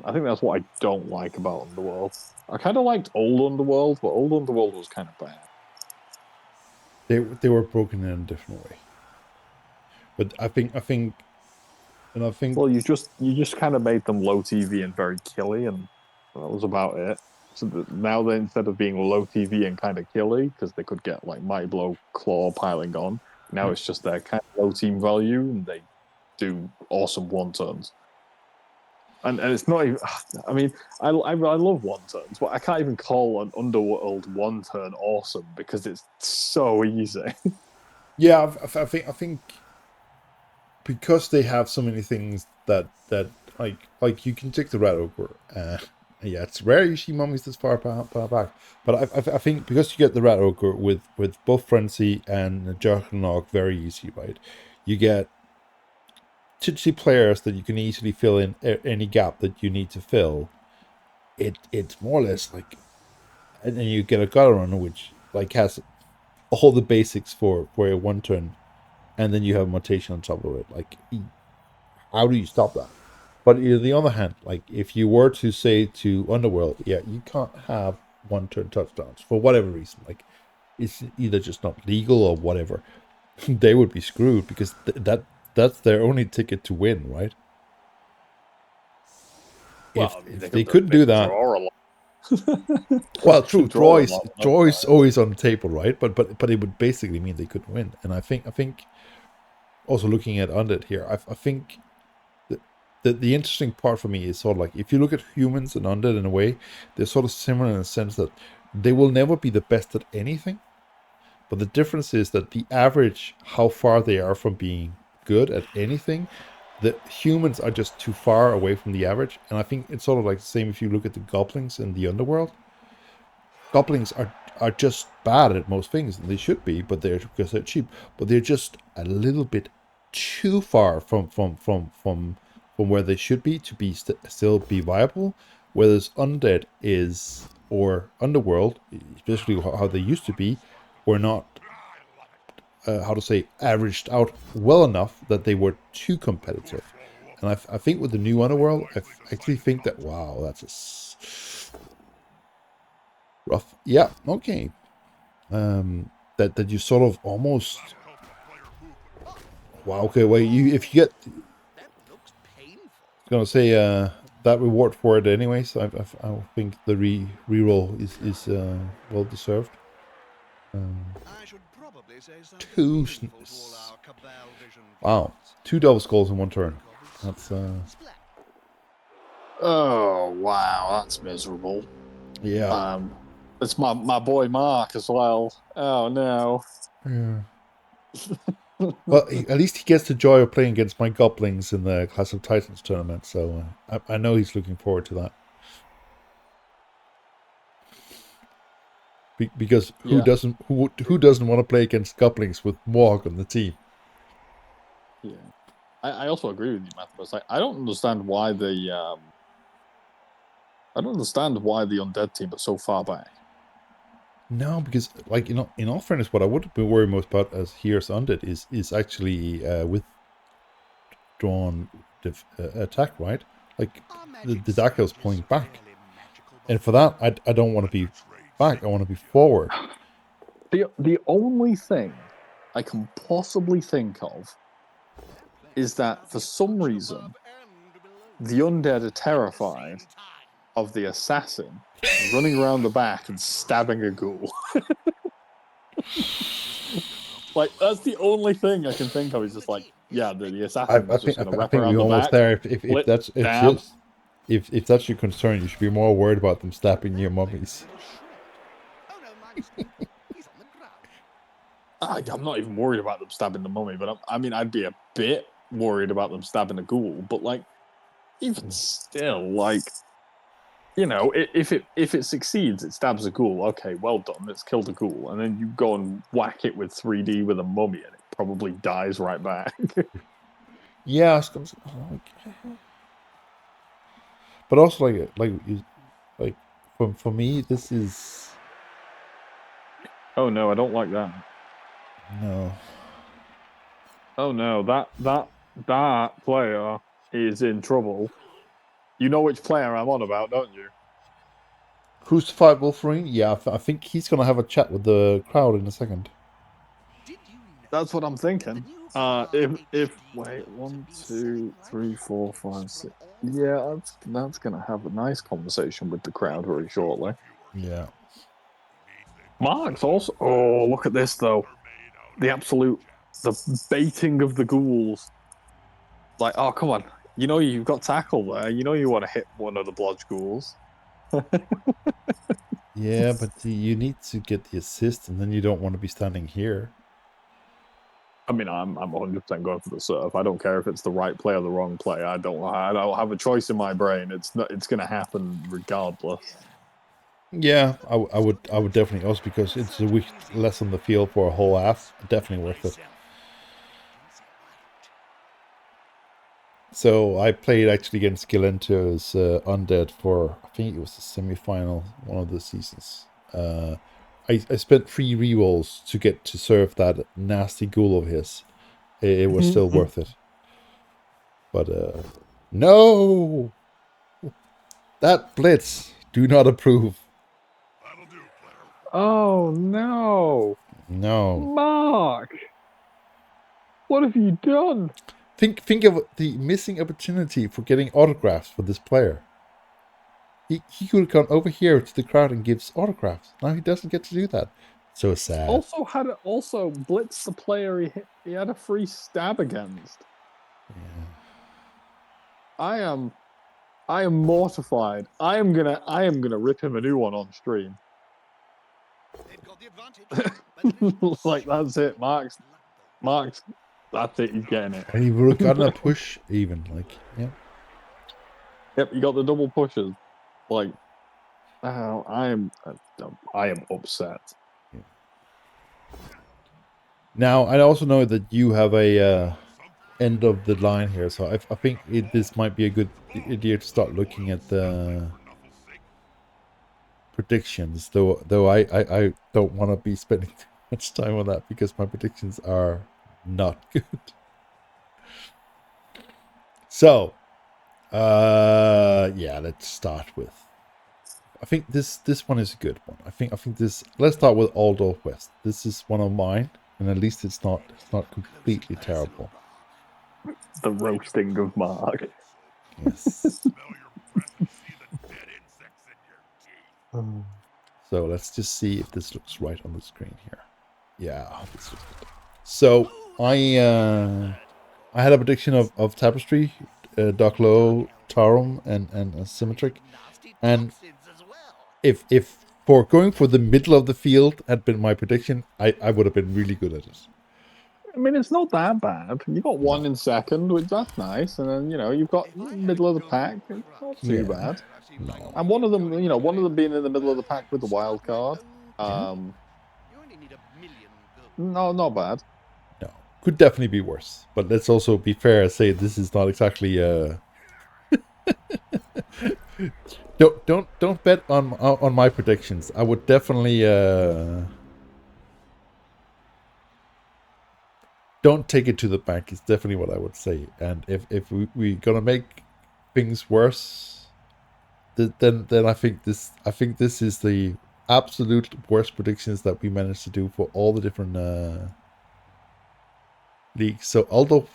I think that's what I don't like about Underworld. I kind of liked Old Underworld, but Old Underworld was kind of bad. They were broken in a different way. But I think well, you just kind of made them low TV and very killy, and that was about it. So now they, instead of being low TV and kind of killy, because they could get like Mighty Blow, Claw piling on, now it's just their kind of low team value, and they do awesome one turns. And it's not even. I mean, I love one turns, but I can't even call an Underworld one turn awesome because it's so easy. Yeah, I think because they have so many things that like you can take the Rat Ogre. Yeah, it's rare you see mummies this far back. But I think because you get the Rat Ogre with both Frenzy and Juggernog very easy, right? You get two players that you can easily fill in any gap that you need to fill. It's more or less like, and then you get a Gutter Runner which like has all the basics for a one turn, and then you have mutation on top of it. Like, how do you stop that? But on the other hand, like if you were to say to Underworld, yeah, you can't have one turn touchdowns for whatever reason, like it's either just not legal or whatever, they would be screwed because that's their only ticket to win, right? Well, if they couldn't do that, well, true, draw is always on the table, right? But it would basically mean they couldn't win. And I think also looking at Undead here, I think the interesting part for me is sort of like if you look at humans and Undead in a way, they're sort of similar in the sense that they will never be the best at anything. But the difference is that the average, how far they are from being good at anything, the humans are just too far away from the average. And I think it's sort of like the same if you look at the goblins in the Underworld. Goblins are just bad at most things, and they should be, but because they're cheap. But they're just a little bit too far from where they should be to be still be viable. Whereas Undead is, or Underworld, especially how they used to be, were not averaged out well enough that they were too competitive. And I think with the new Underworld, I actually think that, wow, that's rough. Yeah, okay. That you sort of almost, wow, okay, well, if you get, That looks painful. gonna say that reward for it anyways, I think the reroll is well deserved. I should probably say something Two meaningful to all sn- our Cabal Vision Wow, fans. 2 double skulls in one turn. That's Splat. Oh wow, that's miserable. yeah. It's my boy Mark as well. Oh no. Yeah. Well, at least he gets the joy of playing against my goblins in the Clash of Titans tournament, so I know he's looking forward to that. Because who Yeah. doesn't want to play against goblins with Morg on the team? Yeah. I also agree with you, Matheus. Like, I don't understand why the undead team are so far back. No, because like in all fairness, what I would be worried most about as here's Undead is actually withdrawn attack, right? Like the Daka is pulling back, and for that I don't want to be back. I want to be forward. The only thing I can possibly think of is that for some reason the undead are terrified of the assassin running around the back and stabbing a ghoul. Like, that's the only thing I can think of. Is just like, yeah, the assassin is just going to wrap think around we're the almost back. there. Blitz, stab. If that's your concern, you should be more worried about them stabbing your mummies. Oh no, mind you, he's on the ground. I'm not even worried about them stabbing the mummy, but I mean, I'd be a bit worried about them stabbing a ghoul. But like, even still, like, you know, if it succeeds, it stabs a ghoul. Okay, well done, it's killed a ghoul, and then you go and whack it with 3D with a mummy, and it probably dies right back. Yeah, but also like for me, this is Oh no, I don't like that. no. Oh no, that player is in trouble. You know which player I'm on about, don't you? Crucified Wolverine. Yeah, I think he's gonna have a chat with the crowd in a second. Did you know That's what I'm that thinking. the new If HD wait, version 1, can be 2, set 3, right 4, from 5, 6. all Yeah, that's gonna have a nice conversation with the crowd very shortly. Yeah. Mark's also. Oh, look at this though. The baiting of the ghouls. Like, oh come on, you know you've got tackle there. You know you want to hit one of the blodge ghouls. Yeah, but you need to get the assist, and then you don't want to be standing here. I mean, I'm 100% going for the surf. I don't care if it's the right play or the wrong play. I don't have a choice in my brain. It's going to happen regardless. Yeah, I would definitely also, because it's a week less on the field for a whole half. Definitely worth it. So I played actually against Galento's Undead for, I think it was the semi-final one of the seasons. I spent 3 rerolls to get to serve that nasty ghoul of his. It was still worth it. But no, that blitz, do not approve. Oh no, No. Mark! What have you done? Think of the missing opportunity for getting autographs for this player. He could have gone over here to the crowd and gives autographs. Now he doesn't get to do that. So sad. Also blitz the player he had a free stab against. Yeah. I am mortified. I am gonna rip him a new one on stream. They've got the advantage. Like, that's it, Mark's that's it, he's getting it. And he would have gotten a push even. Like, yeah. Yep, you got the double pushes. Like, I am upset. Yeah. Now, I also know that you have a end of the line here, so I think this might be a good idea to start looking at the predictions. Though I don't want to be spending too much time on that, because my predictions are not good. So, yeah, let's start with. I think this one is a good one. I think this. Let's start with Aldo West. This is one of mine, and at least it's not completely terrible. The roasting of Mark. Yes. So let's just see if this looks right on the screen here. Yeah, this looks good. So I had a prediction of Tapestry, Doclo, Tarum, and Symmetric, and if for going for the middle of the field had been my prediction, I would have been really good at it. I mean, it's not that bad. You got one in second, which that's nice, and then you've got middle of the pack. It's not too bad. No. And one of them being in the middle of the pack with the wild card. No, not bad. No, could definitely be worse. But let's also be fair and say this is not exactly don't bet on my predictions. I would definitely don't take it to the bank. Is definitely what I would say. And if we're gonna make things worse, then I think this is the absolute worst predictions that we managed to do for all the different leagues. So Aldo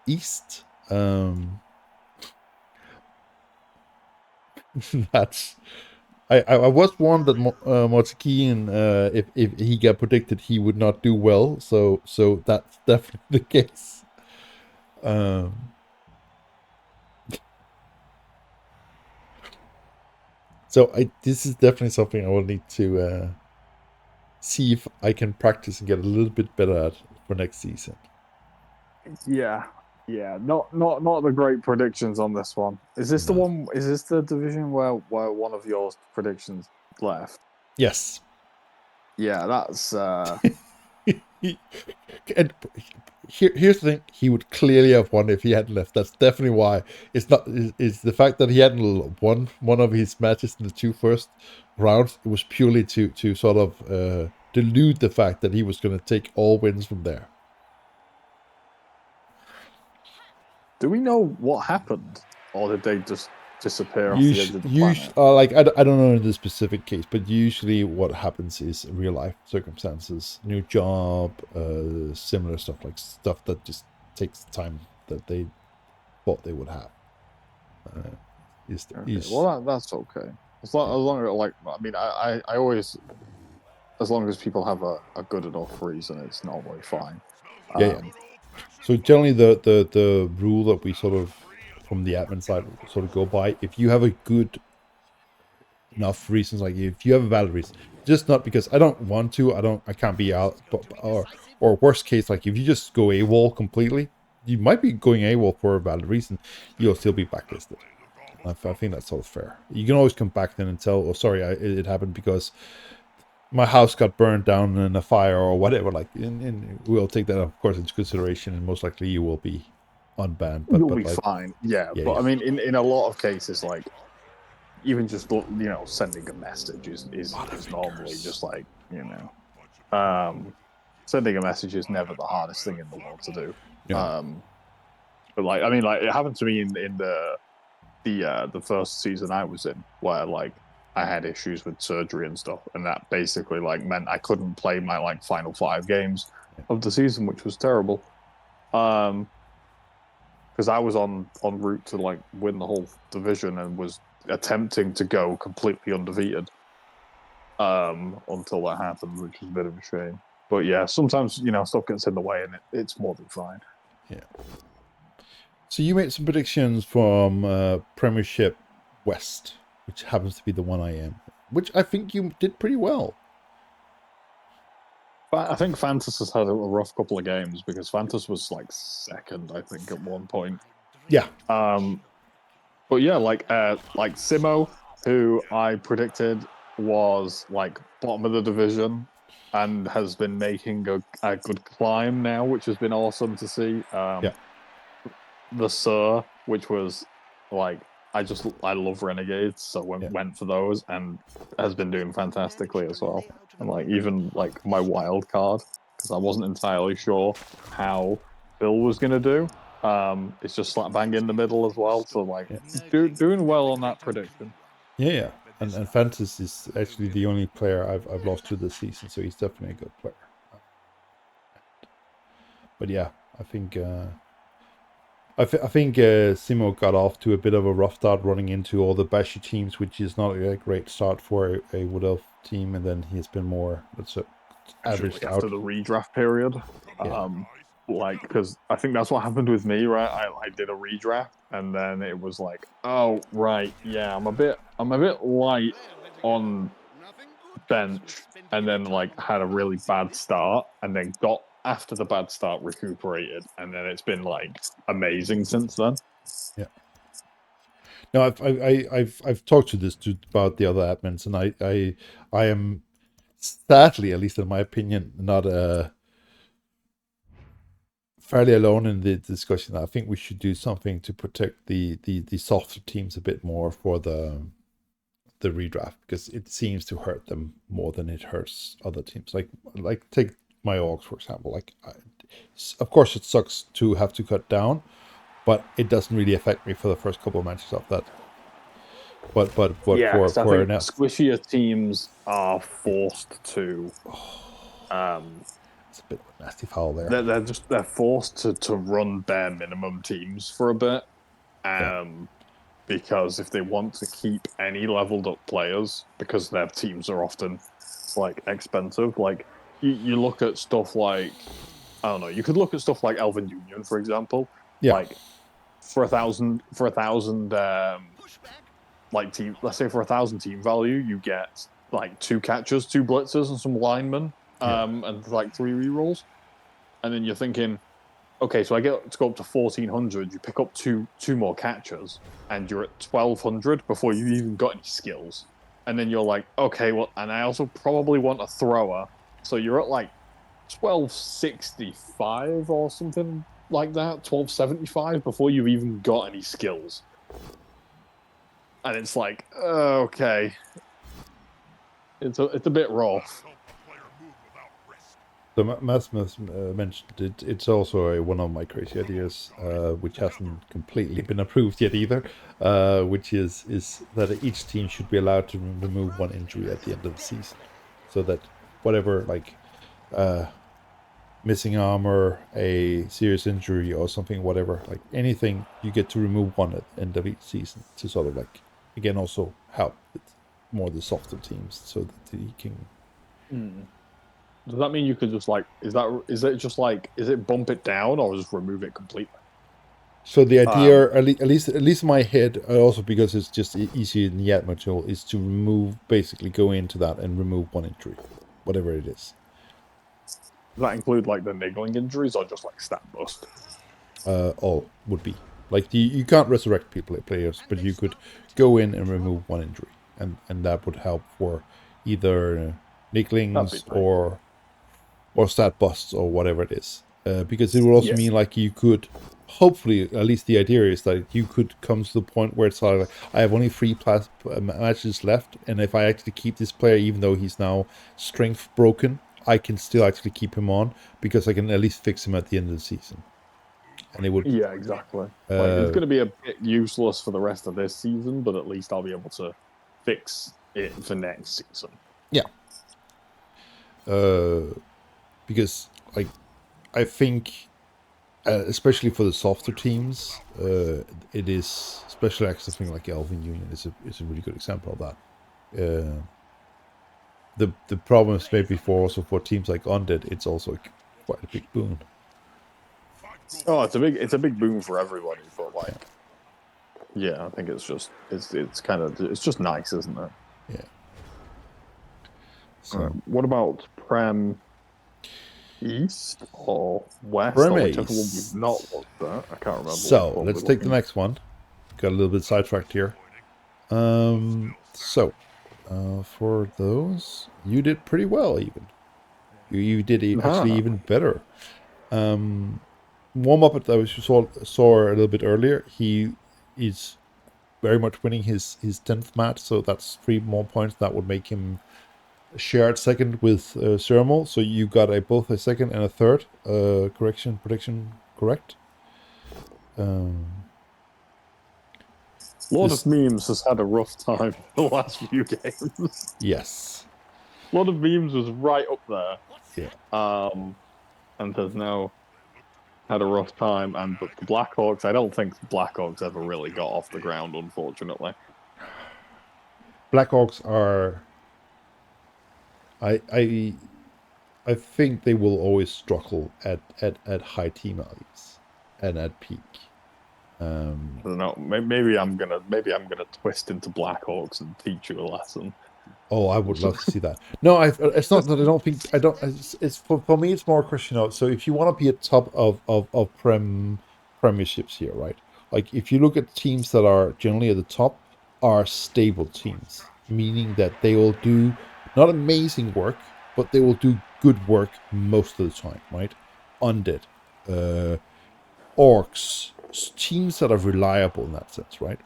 East, That's I was warned that Motsikian, if he got predicted, he would not do well. So that's definitely the case. So this is definitely something I will need to see if I can practice and get a little bit better at for next season. Yeah, yeah. Not the great predictions on this one. Is this the No. one? Is this the division where one of your predictions left? Yes. Yeah, that's And here's the thing: he would clearly have won if he hadn't left. That's definitely why. It's not. Is the fact that he hadn't won one of his matches in the 2 first rounds. It was purely to sort of delude the fact that he was going to take all wins from there. Do we know what happened, or did they just disappear off the edge of the planet? Like I don't know in this specific case, but usually what happens is real life circumstances, new job, similar stuff, like stuff that just takes time that they thought they would have. Well, that's okay. As long as like, I mean, I always, as long as people have a good enough reason, it's normally fine. Yeah. So generally, the rule that we sort of from the admin side sort of go by, if you have a good enough reasons, like if you have a valid reason, just not because I don't want to, I can't be out, but or worst case, like if you just go AWOL completely, you might be going AWOL for a valid reason, you'll still be blacklisted. I think that's sort of fair. You can always come back then and tell, oh sorry, it happened because my house got burned down in a fire or whatever. Like, and we'll take that of course into consideration, and most likely you will be unbanned. But You'll be like, fine. Yeah, yeah, but I mean, in a lot of cases, like even just sending a message is normally just like sending a message is never the hardest thing in the world to do. yeah. But like I mean, like it happened to me in the first season I was in, where like I had issues with surgery and stuff, and that basically like meant I couldn't play my like final 5 games of the season, which was terrible. Because I was on route to like win the whole division and was attempting to go completely undefeated until that happened, which was a bit of a shame. But yeah, sometimes stuff gets in the way, and it's more than fine. Yeah. So you made some predictions from Premiership West, which happens to be the one I am, which I think you did pretty well. But I think Fantas has had a rough couple of games because Fantas was like second, I think, at one point. Yeah. But yeah, like Simo, who I predicted was like bottom of the division and has been making a good climb now, which has been awesome to see. Yeah. The Sir, which was like I love Renegades, so went for those and has been doing fantastically as well. And like even like my wild card, because I wasn't entirely sure how Bill was gonna do. It's just slap bang in the middle as well. So like doing well on that prediction. Yeah. And Fantas is actually the only player I've lost to this season, so he's definitely a good player. But yeah, I think Simo got off to a bit of a rough start running into all the bashy teams, which is not a great start for a Wood Elf team, and then he's been more averaged out After the redraft period. Yeah. Like because I think that's what happened with me, right? I did a redraft and then it was like, oh right, yeah, I'm a bit light on bench, and then like had a really bad start, and then got after the bad start recuperated, and then it's been like amazing since then. Yeah. No, I've talked to this about the other admins, and I am sadly, at least in my opinion, not fairly alone in the discussion. I think we should do something to protect the softer teams a bit more for the redraft, because it seems to hurt them more than it hurts other teams. Like take my Orcs for example. Like, of course, it sucks to have to cut down, but it doesn't really affect me for the first couple of matches of that. But yeah, for I think now, squishier teams are forced to. It's a bit of a nasty foul there. They're forced to run bare minimum teams for a bit. because if they want to keep any leveled up players, because their teams are often like expensive, like you look at stuff like, I don't know, you could look at stuff like Elven Union, for example. Yeah. Like for a thousand like team, let's say for 1,000 team value, you get like 2 catchers, 2 blitzers, and some linemen, and like 3 rerolls. And then you're thinking, okay, so I get to go up to 1,400. You pick up two more catchers, and you're at 1,200 before you even got any skills. And then you're like, okay, well, and I also probably want a thrower, so you're at like 1,265 or something like that, 1,275 before you've even got any skills. And it's like, okay, it's a bit rough. So Masmus mentioned it. It's also one of my crazy ideas, which hasn't completely been approved yet either. Which is that each team should be allowed to remove 1 injury at the end of the season, so that whatever like missing armor, a serious injury, or something, whatever, like anything, you get to remove 1 at the end of each season to sort of like again also help with more the softer teams, so that you can. Does that mean you could just like, is it bump it down or just remove it completely? So the idea, at least in my head, also because it's just easier in the admin tool, is to remove, basically go into that and remove 1 injury, whatever it is. Does that include like the niggling injuries or just like stat bust? All would be like you can't resurrect players, but you could go in and remove 1 injury, and that would help for either nigglings or stat busts or whatever it is. Because it would also mean like you could, hopefully, at least the idea is that you could come to the point where it's like, I have only 3 matches left, and if I actually keep this player, even though he's now strength broken, I can still actually keep him on because I can at least fix him at the end of the season. And it would. Yeah, exactly. Like it's going to be a bit useless for the rest of this season, but at least I'll be able to fix it for next season. Yeah. Because like I think, especially for the softer teams, it is, especially like something like Elven Union is a really good example of that. The problems maybe also for teams like Undead, it's also quite a big boon. Oh, it's a big boon for everybody, but like, yeah, I think it's just nice, isn't it? Yeah. So what about Prem East or West, Prem or whichever one East. we've not looked at? I can't remember. So let's take the next one. Got a little bit sidetracked here. So for those, you did pretty well. Even you did actually even better. Warm up that we saw a little bit earlier. He is very much winning his 10th match, so that's 3 more points. That would make him shared second with Sermal. So you got both a second and a third. Prediction correct. Lord of Memes has had a rough time the last few games. Yes. Lord of Memes was right up there. Yeah. And has now had a rough time. And but the Blackhawks, I don't think the Blackhawks ever really got off the ground, unfortunately. Blackhawks are. I think they will always struggle at high team values and at peak. I don't know. Maybe I'm gonna twist into Blackhawks and teach you a lesson. Oh, I would love to see that. No, it's not that I don't think I don't. It's for me. It's more a question of, so if you want to be at top of premierships here, right? Like if you look at teams that are generally at the top, are stable teams, meaning that they will do not amazing work, but they will do good work most of the time, right? Undead, Orcs, teams that are reliable in that sense, right?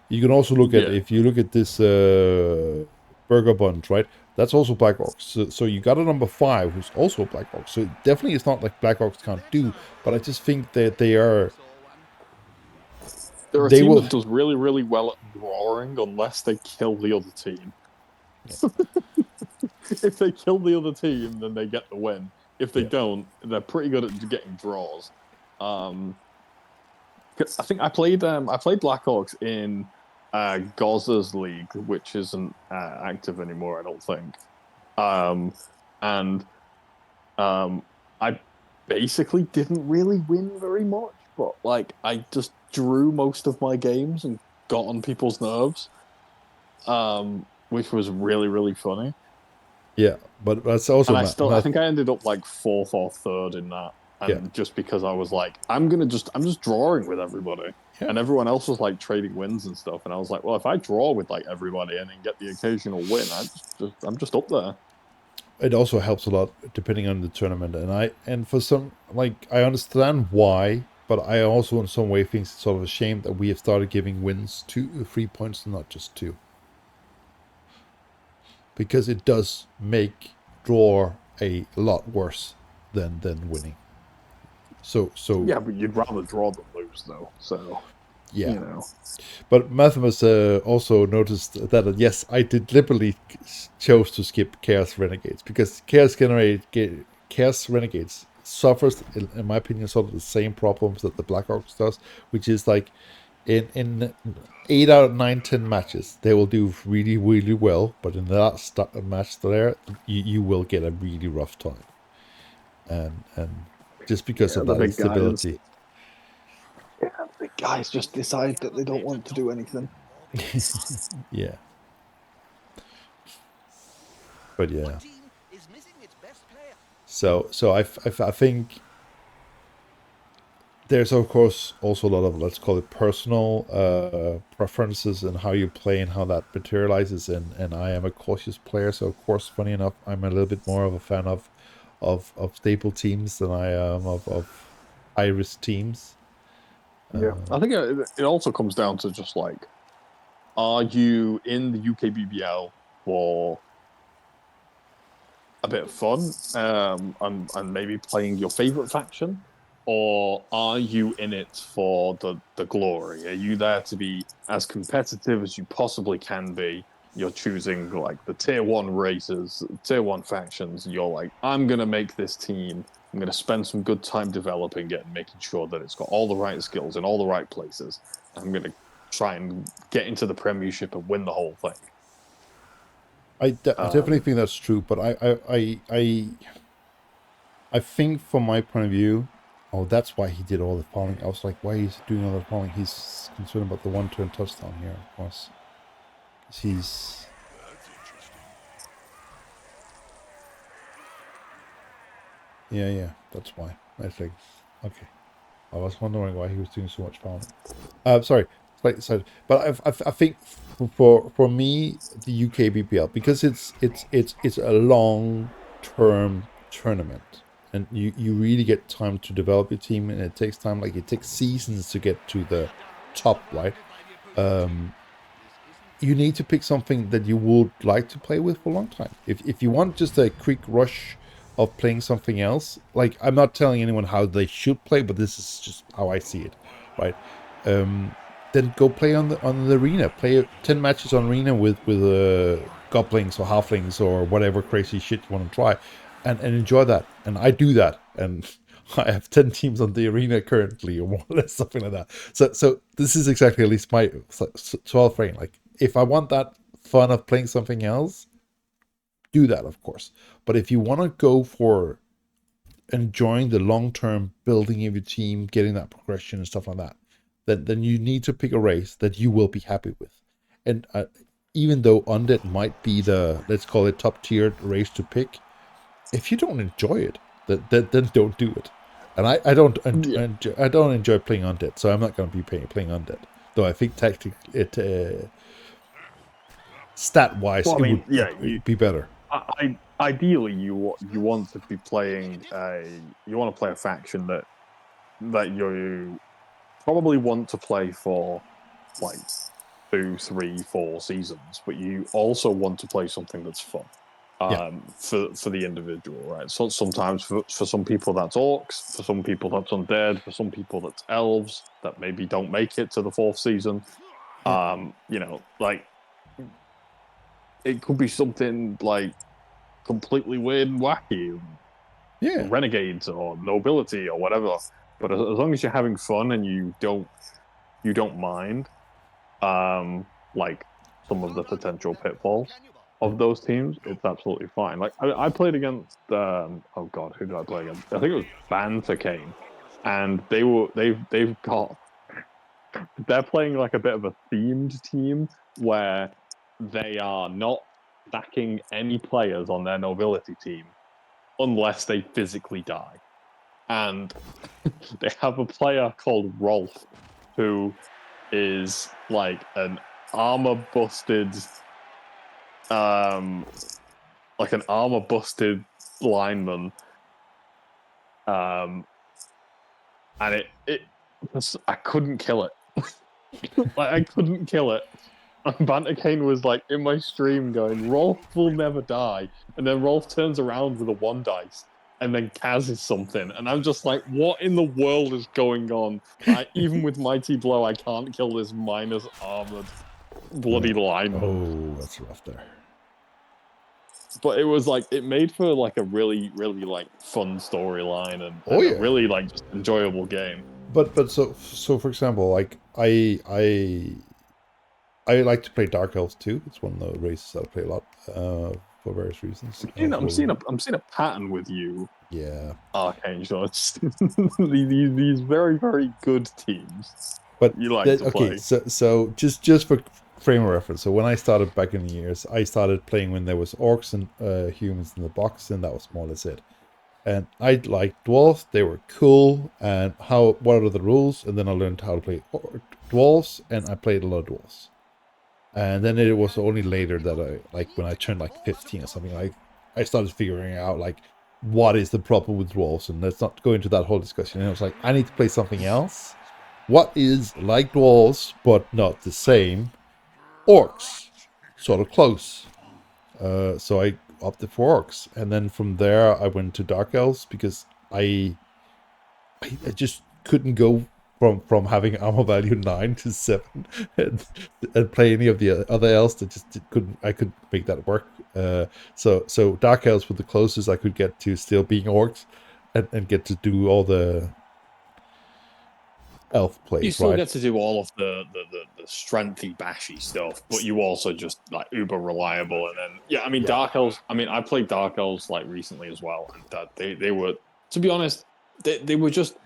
You can also look at, if you look at this Burger Bunch, right? That's also Blackhawks. So you got a number 5 who's also Blackhawks. So it definitely it's not like Blackhawks can't do, but I just think that they are. They're a team that does really, really well at drawing unless they kill the other team. Yeah. If they kill the other team, then they get the win. If they don't, they're pretty good at getting draws. Because I think I played Blackhawks in Gaza's league, which isn't active anymore, I don't think. And I basically didn't really win very much, but like I just drew most of my games and got on people's nerves, which was really really funny. Yeah, but that's also And I think I ended up like fourth or third in that, Yeah. and just because I was like, I'm just drawing with everybody, Yeah. and everyone else was like trading wins and stuff, and I was like, well, if I draw with like everybody and then get the occasional win, I'm just up there. It also helps a lot depending on the tournament, and for some, like, I understand why, but I also in some way think it's sort of a shame that we have started giving wins 3 points and not just 2, because it does make draw a lot worse than winning. So Yeah, but you'd rather draw than lose, though. So yeah. you know. But Mathimus also noticed that yes, I deliberately chose to skip Chaos Renegades, because Chaos Renegades suffers, in my opinion, sort of the same problems that the Blackhawks does, which is like in 8 out of 9, 10 matches, they will do really, really well, but in that match there, you will get a really rough time. And just because of that instability. Yeah, the guys just decide that they don't want to do anything. Yeah. But yeah. One team is missing its best player. So I think there's of course also a lot of, let's call it, personal preferences and how you play and how that materializes, and I am a cautious player, so of course, funny enough, I'm a little bit more of a fan of stable teams than I am of high risk teams. Yeah, I think it also comes down to just like, are you in the UKBBL for a bit of fun, and maybe playing your favorite faction, or are you in it for the glory? Are you there to be as competitive as you possibly can be? You're choosing like the tier 1 races, tier 1 factions. You're like, I'm gonna make this team. I'm gonna spend some good time developing it and making sure that it's got all the right skills in all the right places. I'm gonna try and get into the Premiership and win the whole thing. I definitely think that's true, but I think from my point of view, oh, that's why he did all the fouling. I was like, why he's doing all the fouling? He's concerned about the one-turn touchdown here, of course. He's... Yeah, that's why. I think, okay. I was wondering why he was doing so much fouling. Sorry, slightly side. But I think for me, the UKBBL, because it's a long-term tournament, and you really get time to develop your team, and it takes time. Like, it takes seasons to get to the top, right? You need to pick something that you would like to play with for a long time. If you want just a quick rush of playing something else, like, I'm not telling anyone how they should play, but this is just how I see it, right? Then go play on the arena. Play 10 matches on arena with goblins or halflings or whatever crazy shit you want to try, and enjoy that. And I do that, and I have 10 teams on the arena currently, or more or less, something like that. So this is exactly at least my 12 frame. Like, if I want that fun of playing something else, do that, of course. But if you want to go for enjoying the long-term building of your team, getting that progression and stuff like that, then you need to pick a race that you will be happy with. And even though Undead might be the, let's call it, top-tiered race to pick, if you don't enjoy it, then don't do it. And I don't enjoy playing Undead, so I'm not going to be playing Undead. Though I think tactically, stat-wise, Well, I mean, it would be better. Ideally, you want to be playing you want to play a faction that you probably want to play for like 2, 3, 4 seasons, but you also want to play something that's fun for the individual, right? So sometimes for some people that's orcs, for some people that's undead, for some people that's elves that maybe don't make it to the 4th season. You know, like, it could be something like completely weird and wacky, Yeah. renegades or nobility or whatever. But as long as you're having fun and you don't you don't mind like some of the potential pitfalls of those teams, it's absolutely fine. Like I played against oh god, who did I play against? I think it was Banter Kane, and they're playing like a bit of a themed team where they are not stacking any players on their nobility team unless they physically die. And they have a player called Rolf who is like an armor busted lineman. And I couldn't kill it. Like I couldn't kill it. And Banter Kane was like in my stream going, Rolf will never die. And then Rolf turns around with a 1 dice and then Kaz is something. And I'm just like, what in the world is going on? Even with Mighty Blow, I can't kill this minus armored bloody lineman. Oh, that's rough there. But it was like, it made for like a really, really like fun storyline and yeah. a really like just enjoyable game. But so for example, like I like to play Dark Elves too. It's one of the races that I play a lot for various reasons. I'm seeing a pattern with you. Yeah. Arcane shots. these very, very good teams. But you like to play. So just for frame of reference, so when I started back in the years, I started playing when there was orcs and humans in the box, and that was more or less it. And I liked dwarves; they were cool. And what are the rules? And then I learned how to play dwarves, and I played a lot of dwarves. And then it was only later that when I turned like 15 or something, I started figuring out like what is the problem with dwarves, and let's not go into that whole discussion. And I was like, I need to play something else. What is like dwarves but not the same? Orcs, sort of close. So I opted for orcs, and then from there I went to dark elves because I just couldn't go from having armor value 9 to 7 and play any of the other elves that just couldn't. I couldn't make that work. So dark elves were the closest I could get to still being orcs and get to do all the elf plays. You still get to do all of the strengthy bashy stuff, but you also just like uber reliable. And then dark elves. I mean, I played dark elves like recently as well, and that they were, to be honest, they were just,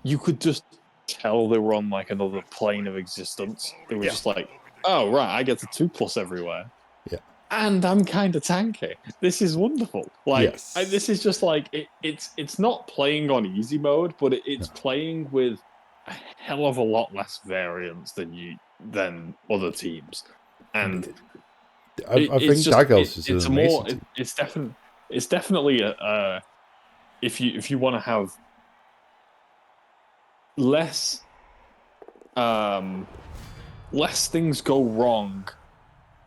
you could just tell they were on like another plane of existence. They were just like, oh right, I get the 2+ everywhere. Yeah. And I'm kind of tanky. This is wonderful. Like this is just like it's not playing on easy mode, but it's playing with a hell of a lot less variance than other teams. And I think Dark Elves is it's amazing more. It's definitely a if you want to have less things go wrong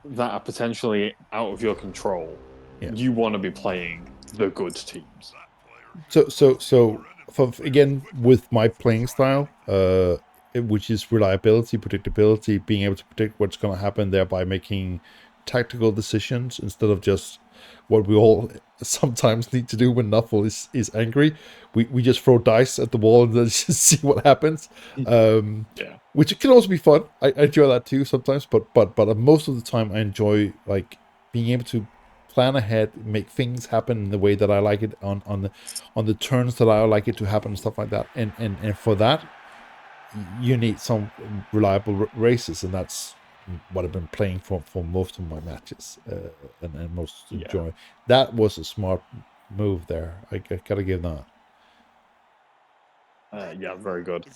that are potentially out of your control. You want to be playing the good teams. So again, with my playing style, which is reliability, predictability, being able to predict what's going to happen, thereby making tactical decisions instead of just what we all sometimes need to do when Nuffle is angry. We just throw dice at the wall and then just see what happens. Which can also be fun. I enjoy that too sometimes, but most of the time I enjoy like being able to plan ahead, make things happen in the way that I like it on the turns that I like it to happen and stuff like that. And for that, you need some reliable races, and that's what I've been playing for most of my matches and most enjoy. That was a smart move there. I gotta give that. Very good.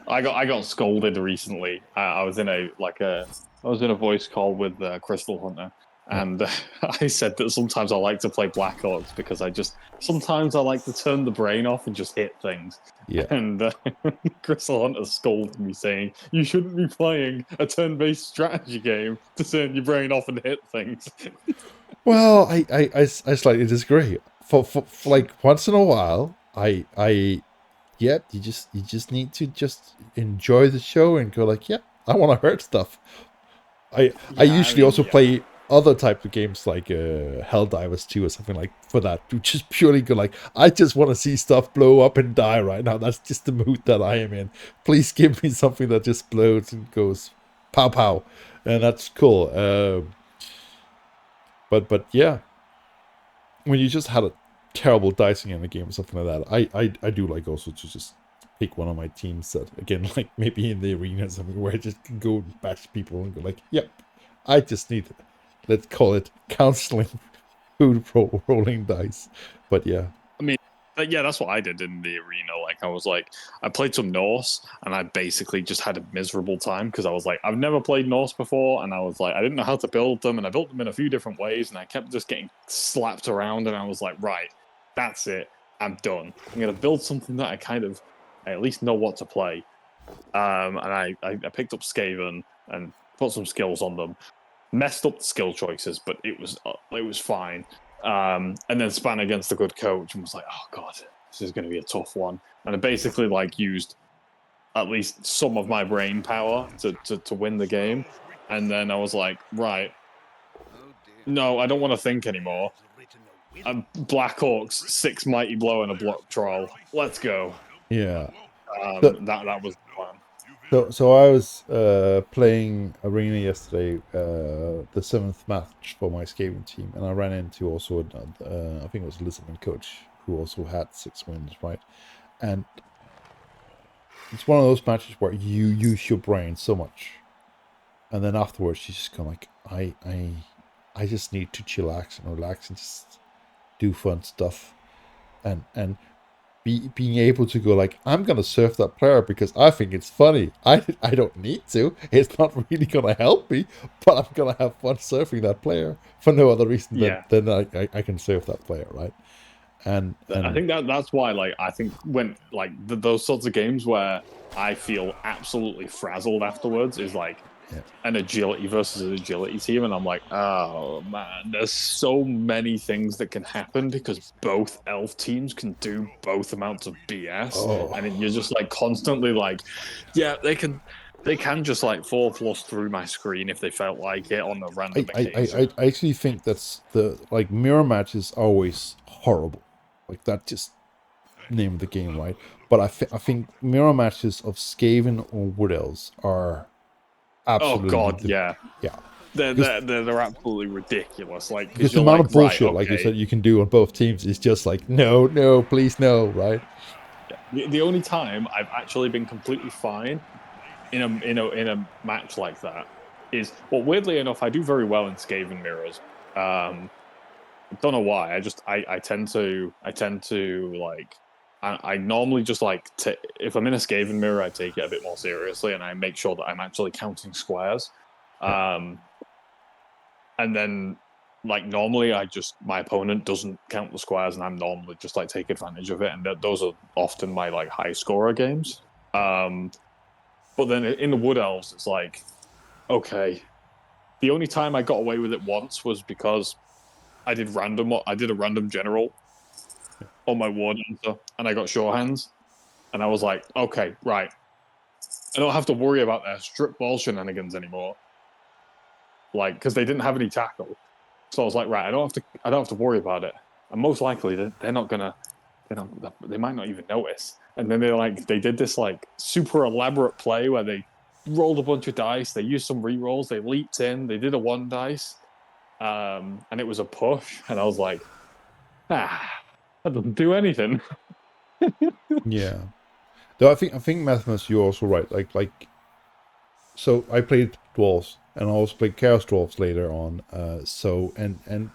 I got scolded recently. I was in a voice call with Crystal Hunter, and I said that sometimes I like to play Black Orcs because sometimes I like to turn the brain off and just hit things. Yeah. And Crystal Hunter scolded me saying, "You shouldn't be playing a turn-based strategy game to turn your brain off and hit things." Well, I slightly disagree. For like once in a while, you just need to just enjoy the show and go like, I want to hurt stuff. I usually also play other types of games like Helldivers 2 or something like for that, you just purely go like, I just want to see stuff blow up and die right now. That's just the mood that I am in. Please give me something that just blows and goes pow pow, and that's cool. But yeah, when you just had a terrible dicing in a game or something like that, I do like also to just pick one of my teams that, again, like maybe in the arena or something, where I just can go and bash people and go like, yep, I just need, let's call it counseling, food rolling dice. But yeah. I mean, yeah, that's what I did in the arena. Like, I was like, I played some Norse, and I basically just had a miserable time because I was like, I've never played Norse before, and I was like, I didn't know how to build them, and I built them in a few different ways, and I kept just getting slapped around, and I was like, right, that's it, I'm done. I'm gonna build something that I at least know what to play. And I picked up Skaven and put some skills on them. Messed up the skill choices, but it was fine. And then span against a good coach and was like, oh god, this is going to be a tough one. And I basically like used at least some of my brain power to win the game. And then I was like, right, no, I don't want to think anymore. Black Hawks, 6 mighty blow and a block troll. Let's go. Yeah. That was the plan. So I was playing Arena yesterday, the 7th match for my Skaven team, and I ran into also, I think it was a Lisbon coach who also had 6 wins, right? And it's one of those matches where you use your brain so much, and then afterwards you just go like, I just need to chillax and relax and just do fun stuff, and being able to go like, I'm gonna surf that player because I think it's funny. I don't need to. It's not really gonna help me, but I'm gonna have fun surfing that player for no other reason than I can surf that player, right? And I think that's why, like, I think when like those sorts of games where I feel absolutely frazzled afterwards is like an agility versus an agility team, and I'm like, oh man, there's so many things that can happen because both elf teams can do both amounts of BS, and you're just like constantly like, yeah, they can just like 4+ through my screen if they felt like it on a random occasion. I actually think that's the like mirror matches are always horrible, like that just name the game, right? But I think mirror matches of Skaven or Wood Elves are absolutely yeah. They're absolutely ridiculous. Like, because the you're amount like, of bullshit, right, okay. like you said, you can do on both teams is just like, no, please no, right? The only time I've actually been completely fine in a match like that is, well, weirdly enough, I do very well in Skaven mirrors. Don't know why. I tend to like. I normally just like if I'm in a Skaven mirror, I take it a bit more seriously, and I make sure that I'm actually counting squares. And then, like, normally my opponent doesn't count the squares, and I'm normally just like take advantage of it, and those are often my like high scorer games. But then in the Wood Elves, it's like, okay, the only time I got away with it once was because I did a random general on my war dancer, and I got sure hands, and I was like, okay, right, I don't have to worry about their strip ball shenanigans anymore, like, because they didn't have any tackle. So I was like, right, I don't have to worry about it, and most likely they might not even notice. And then they did this like super elaborate play where they rolled a bunch of dice, they used some re-rolls, they leaped in, they did a 1 dice, and it was a push, and I was like, that doesn't do anything. Yeah. Though I think Mathemus, you're also right. Like so I played dwarves and I also played chaos dwarves later on. So and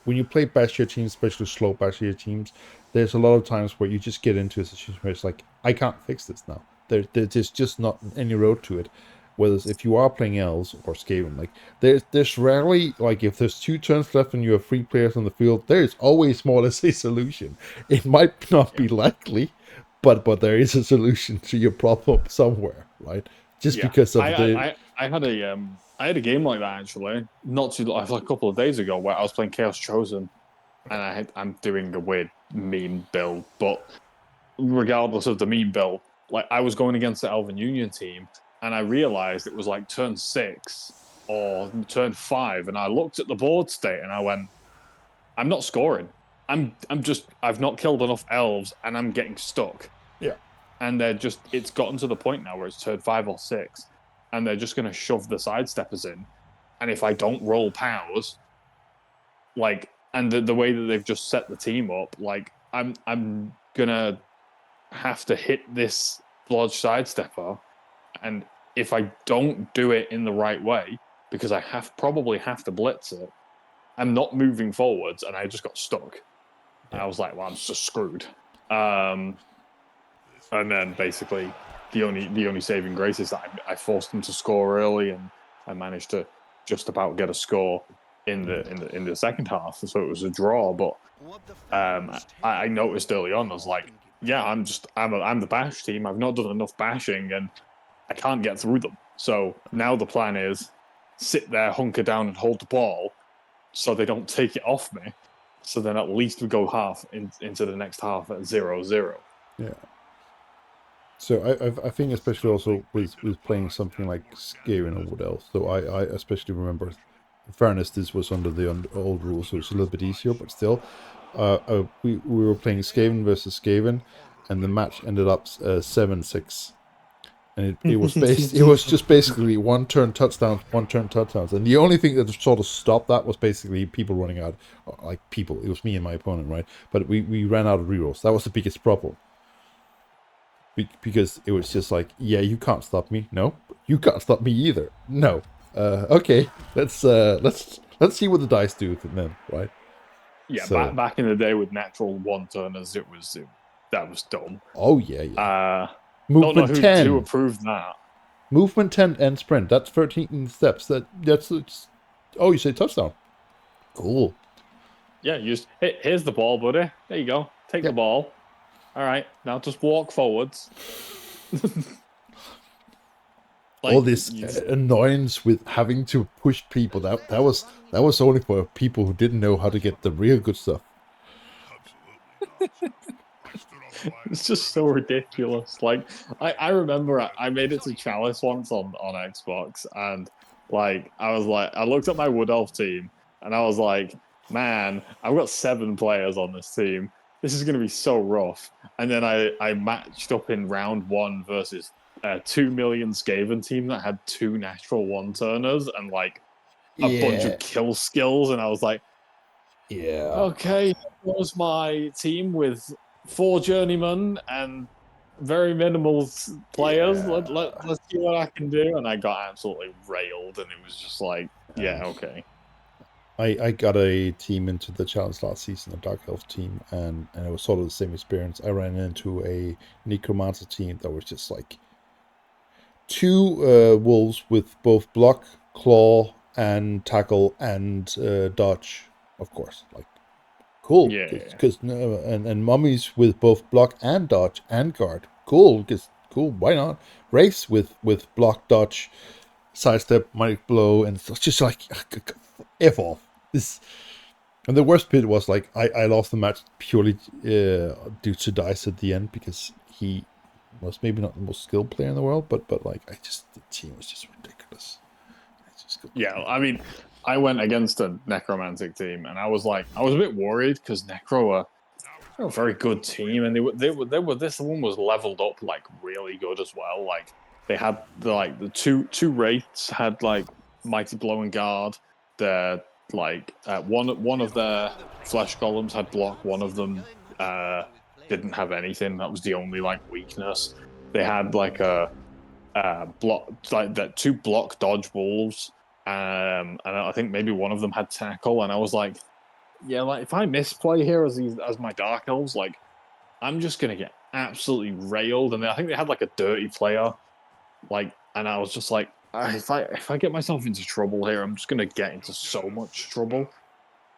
when you play bashier teams, especially slow bashier teams, there's a lot of times where you just get into a situation where it's like, I can't fix this now. There's just not any road to it. Whereas if you are playing elves or Skaven, like there's rarely, like, if there's 2 turns left and you have 3 players on the field, there's always more or less a solution. It might not be likely, but there is a solution to your problem somewhere, right? Just because of I had a game like that actually, not too like a couple of days ago, where I was playing Chaos Chosen, and I'm doing a weird meme build, but regardless of the meme build, like, I was going against the Elven Union team, and I realized it was like turn 6, or turn 5, and I looked at the board state and I went, I'm not scoring. I've not killed enough elves, and I'm getting stuck. Yeah. And it's gotten to the point now where it's turn 5 or 6, and they're just going to shove the sidesteppers in. And if I don't roll powers, like, and the way that they've just set the team up, like, I'm gonna have to hit this Lodge sidestepper, and if I don't do it in the right way, because I probably have to blitz it, I'm not moving forwards, and I just got stuck. Yeah. I was like, well, I'm just screwed. And then basically the only saving grace is that I forced them to score early, and I managed to just about get a score in the second half, so it was a draw. But I noticed early on, I was like, yeah, I'm the bash team. I've not done enough bashing, and I can't get through them. So now the plan is sit there, hunker down, and hold the ball, so they don't take it off me. So then at least we go into the next half at 0-0. Yeah. So I think especially also with playing something like Skaven or what else. So I especially remember, in fairness, this was under the old rules, so it's a little bit easier, but still, we were playing Skaven versus Skaven, and the match ended up 7-6. And it was just basically one turn touchdowns, and the only thing that sort of stopped that was basically people running out, like people. It was me and my opponent, right? But we ran out of rerolls. That was the biggest problem. Because it was just like, yeah, you can't stop me. No, you can't stop me either. No. Okay, let's see what the dice do with it then, right? Yeah, So, back in the day with natural one turners, that was dumb. oh yeah. Don't know Movement 10. who approved that. Movement 10 and sprint. That's 13 steps. That's oh, you say touchdown. Cool. Yeah, you just here's the ball, buddy. There you go. Take the ball. All right, now just walk forwards. All this annoyance with having to push people, that was only for people who didn't know how to get the real good stuff. It's just so ridiculous. Like, I remember I made it to Chalice once on Xbox, and like I looked at my Wood Elf team, and I was like, man, I've got 7 players on this team. This is going to be so rough. And then I matched up in round 1 versus a 2 million Skaven team that had 2 natural one turners and like a bunch of kill skills, and I was like, yeah, okay, that was my team with 4 journeymen and very minimal players. Yeah. Let's see what I can do. And I got absolutely railed, and it was just like, yeah, okay. I got a team into the challenge last season, a Dark Elf team, and it was sort of the same experience. I ran into a Necromancer team that was just like 2 wolves with both block, claw, and tackle, and dodge, of course. Like, cool. Yeah. And mummies with both block and dodge and guard. Cool. Cool. Why not? Race with block, dodge, sidestep, mighty blow, and it's just like F off. And the worst bit was like I lost the match purely due to dice at the end, because he was maybe not the most skilled player in the world, but like the team was just ridiculous. Yeah, I mean, I went against a necromantic team, and I was a bit worried because Necro are a very good team, and they were this one was leveled up like really good as well. Like they had the two wraiths had like mighty blow and guard. They're like one of their flesh columns had block. One of them didn't have anything. That was the only like weakness. They had like a block, like that 2 block dodge wolves. And I think maybe one of them had tackle, and I was like, yeah, like if I misplay here as my Dark Elves, like I'm just gonna get absolutely railed. And I think they had like a dirty player, like, and I was just like, if I get myself into trouble here, I'm just gonna get into so much trouble.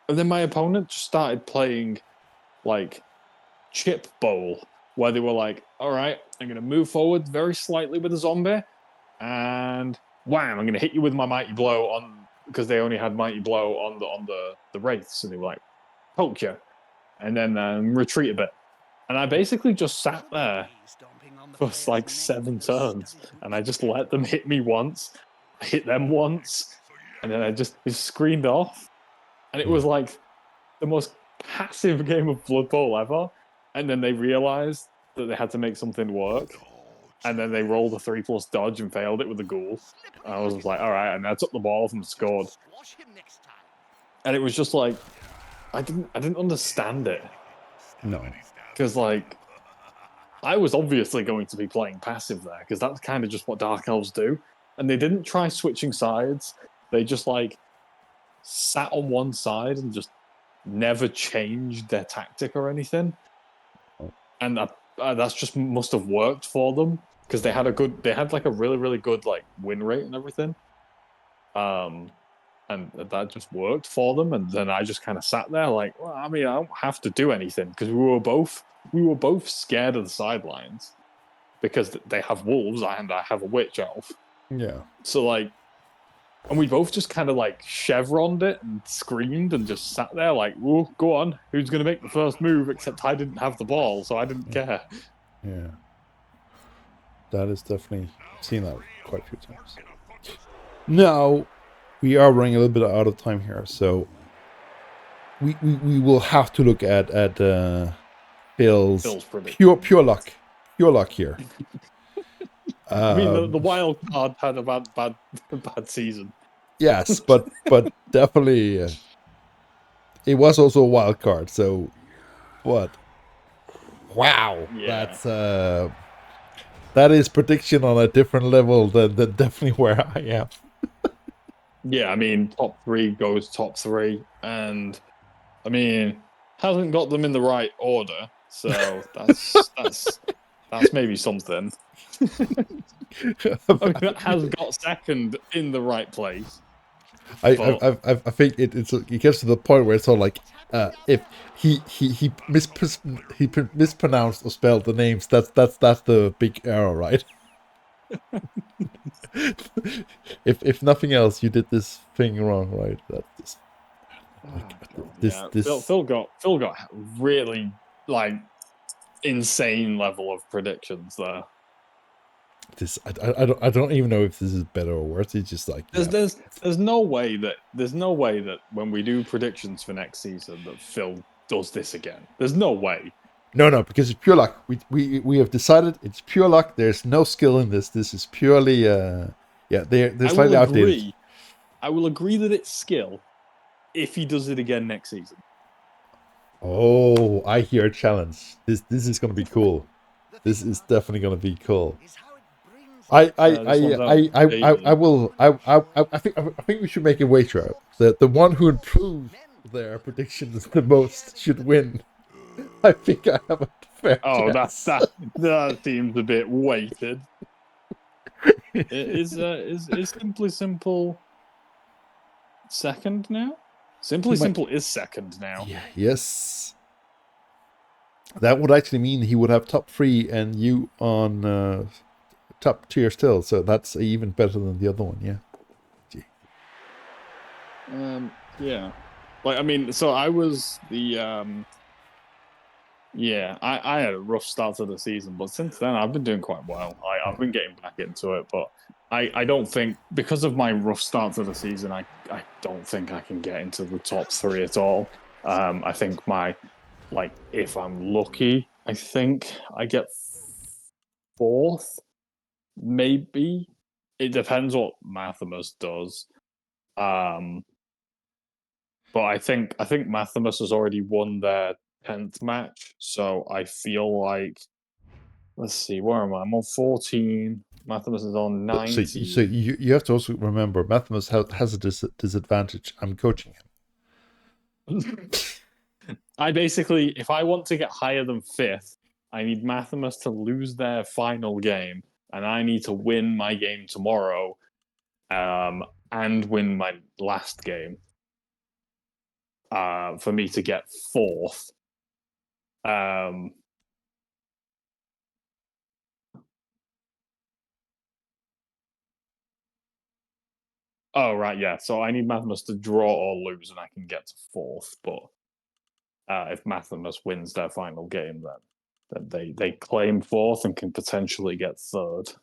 And then my opponent just started playing like Chip Bowl, where they were like, all right, I'm gonna move forward very slightly with a zombie, and wham, I'm going to hit you with my Mighty Blow on, because they only had Mighty Blow on the Wraiths, and they were like, poke you, and then retreat a bit. And I basically just sat there for like 7 turns, and I just let them hit me once, hit them once, and then it screened off, and it was like the most passive game of Blood Bowl ever. And then they realized that they had to make something work, and then they rolled a 3+ dodge and failed it with a ghoul. And I was just like, all right, and I took the ball off and scored. Squash him next time. And it was just like, I didn't understand it. No. Because, like, I was obviously going to be playing passive there, because that's kind of just what Dark Elves do. And they didn't try switching sides. They just, like, sat on one side and just never changed their tactic or anything. And that's just must have worked for them, because they had like a really, really good, like, win rate and everything. And that just worked for them. And then I just kind of sat there like, well, I mean, I don't have to do anything, because we were both scared of the sidelines, because they have wolves and I have a witch elf. Yeah. So, like, and we both just kind of like chevroned it and screamed and just sat there like, "Ooh, go on, who's going to make the first move?" Except I didn't have the ball, so I didn't care. Yeah. That is definitely seen that quite a few times. Now, we are running a little bit out of time here, so we will have to look at Phil's prediction. pure luck here. I mean, the wild card had a bad season. Yes, but definitely it was also a wild card. So what? Wow, Yeah. that's that is prediction on a different level than definitely where I am. Yeah, I mean, top 3 goes top 3, and I mean, hasn't got them in the right order, so that's maybe something. I mean, that has got second in the right place. I think it gets to the point where it's all like, if he mispronounced or spelled the names, that's the big error, right? if nothing else, you did this thing wrong, right? That's just Phil got really, like, insane level of predictions there. I don't even know if this is better or worse. It's just like, there's no way that when we do predictions for next season that Phil does this again. There's no way. No, because it's pure luck. We have decided it's pure luck. There's no skill in this. This is purely they're slightly outdated. I will agree that it's skill if he does it again next season. Oh, I hear a challenge. This is gonna be cool. This is definitely gonna be cool. I think we should make a wager that the one who improves their predictions the most should win. I think I have a fair chance. That seems a bit weighted. Is Simply Simple second now? Simply Simple is second now. Yeah, yes. That would actually mean he would have top 3 and you on top tier still. So that's even better than the other one. Yeah. Gee. Yeah. Like, I mean, so I was the yeah, I had a rough start to the season, but since then I've been doing quite well. I've been getting back into it, but I don't think, because of my rough start to the season, I don't think I can get into the top 3 at all. I think if I'm lucky, I think I get 4th, maybe. It depends what Mathimus does. But I think Mathimus has already won their 10th match, so I feel like, let's see, where am I? I'm on 14. Mathimus is on 19. So you have to also remember, Mathimus has a disadvantage. I'm coaching him. I basically, if I want to get higher than 5th, I need Mathimus to lose their final game, and I need to win my game tomorrow, and win my last game, for me to get 4th. Oh, right, yeah. So I need Mathimus to draw or lose, and I can get to 4th. But if Mathimus wins their final game, then they claim 4th and can potentially get 3rd.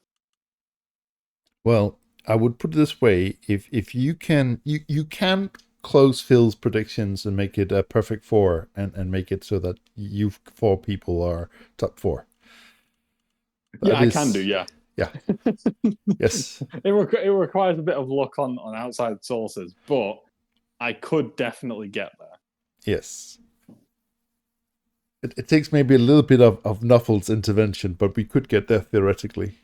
Well, I would put it this way: if you can you can close Phil's predictions and make it a perfect four, and make it so that you four people are top four. Yeah, That I is- can do. Yeah. Yeah. Yes. It requires a bit of luck on outside sources, but I could definitely get there. Yes. It takes maybe a little bit of Nuffle's intervention, but we could get there theoretically.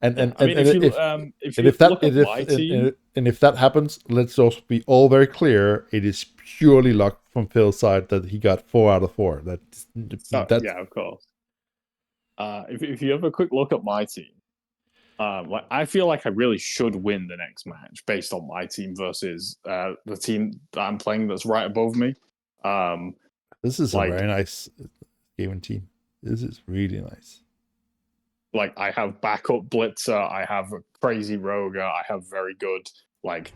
And Yeah, and, I mean, and if and you if that look at my team, and if that happens, let's also be all very clear. It is purely luck from Phil's side that he got 4 out of 4. That's yeah, of course. If you have a quick look at my team, like I feel like I really should win the next match based on my team versus the team that I'm playing that's right above me. This is like- a very nice gaming team. This is really nice. Like I have backup blitzer, I have a crazy roger, I have very good like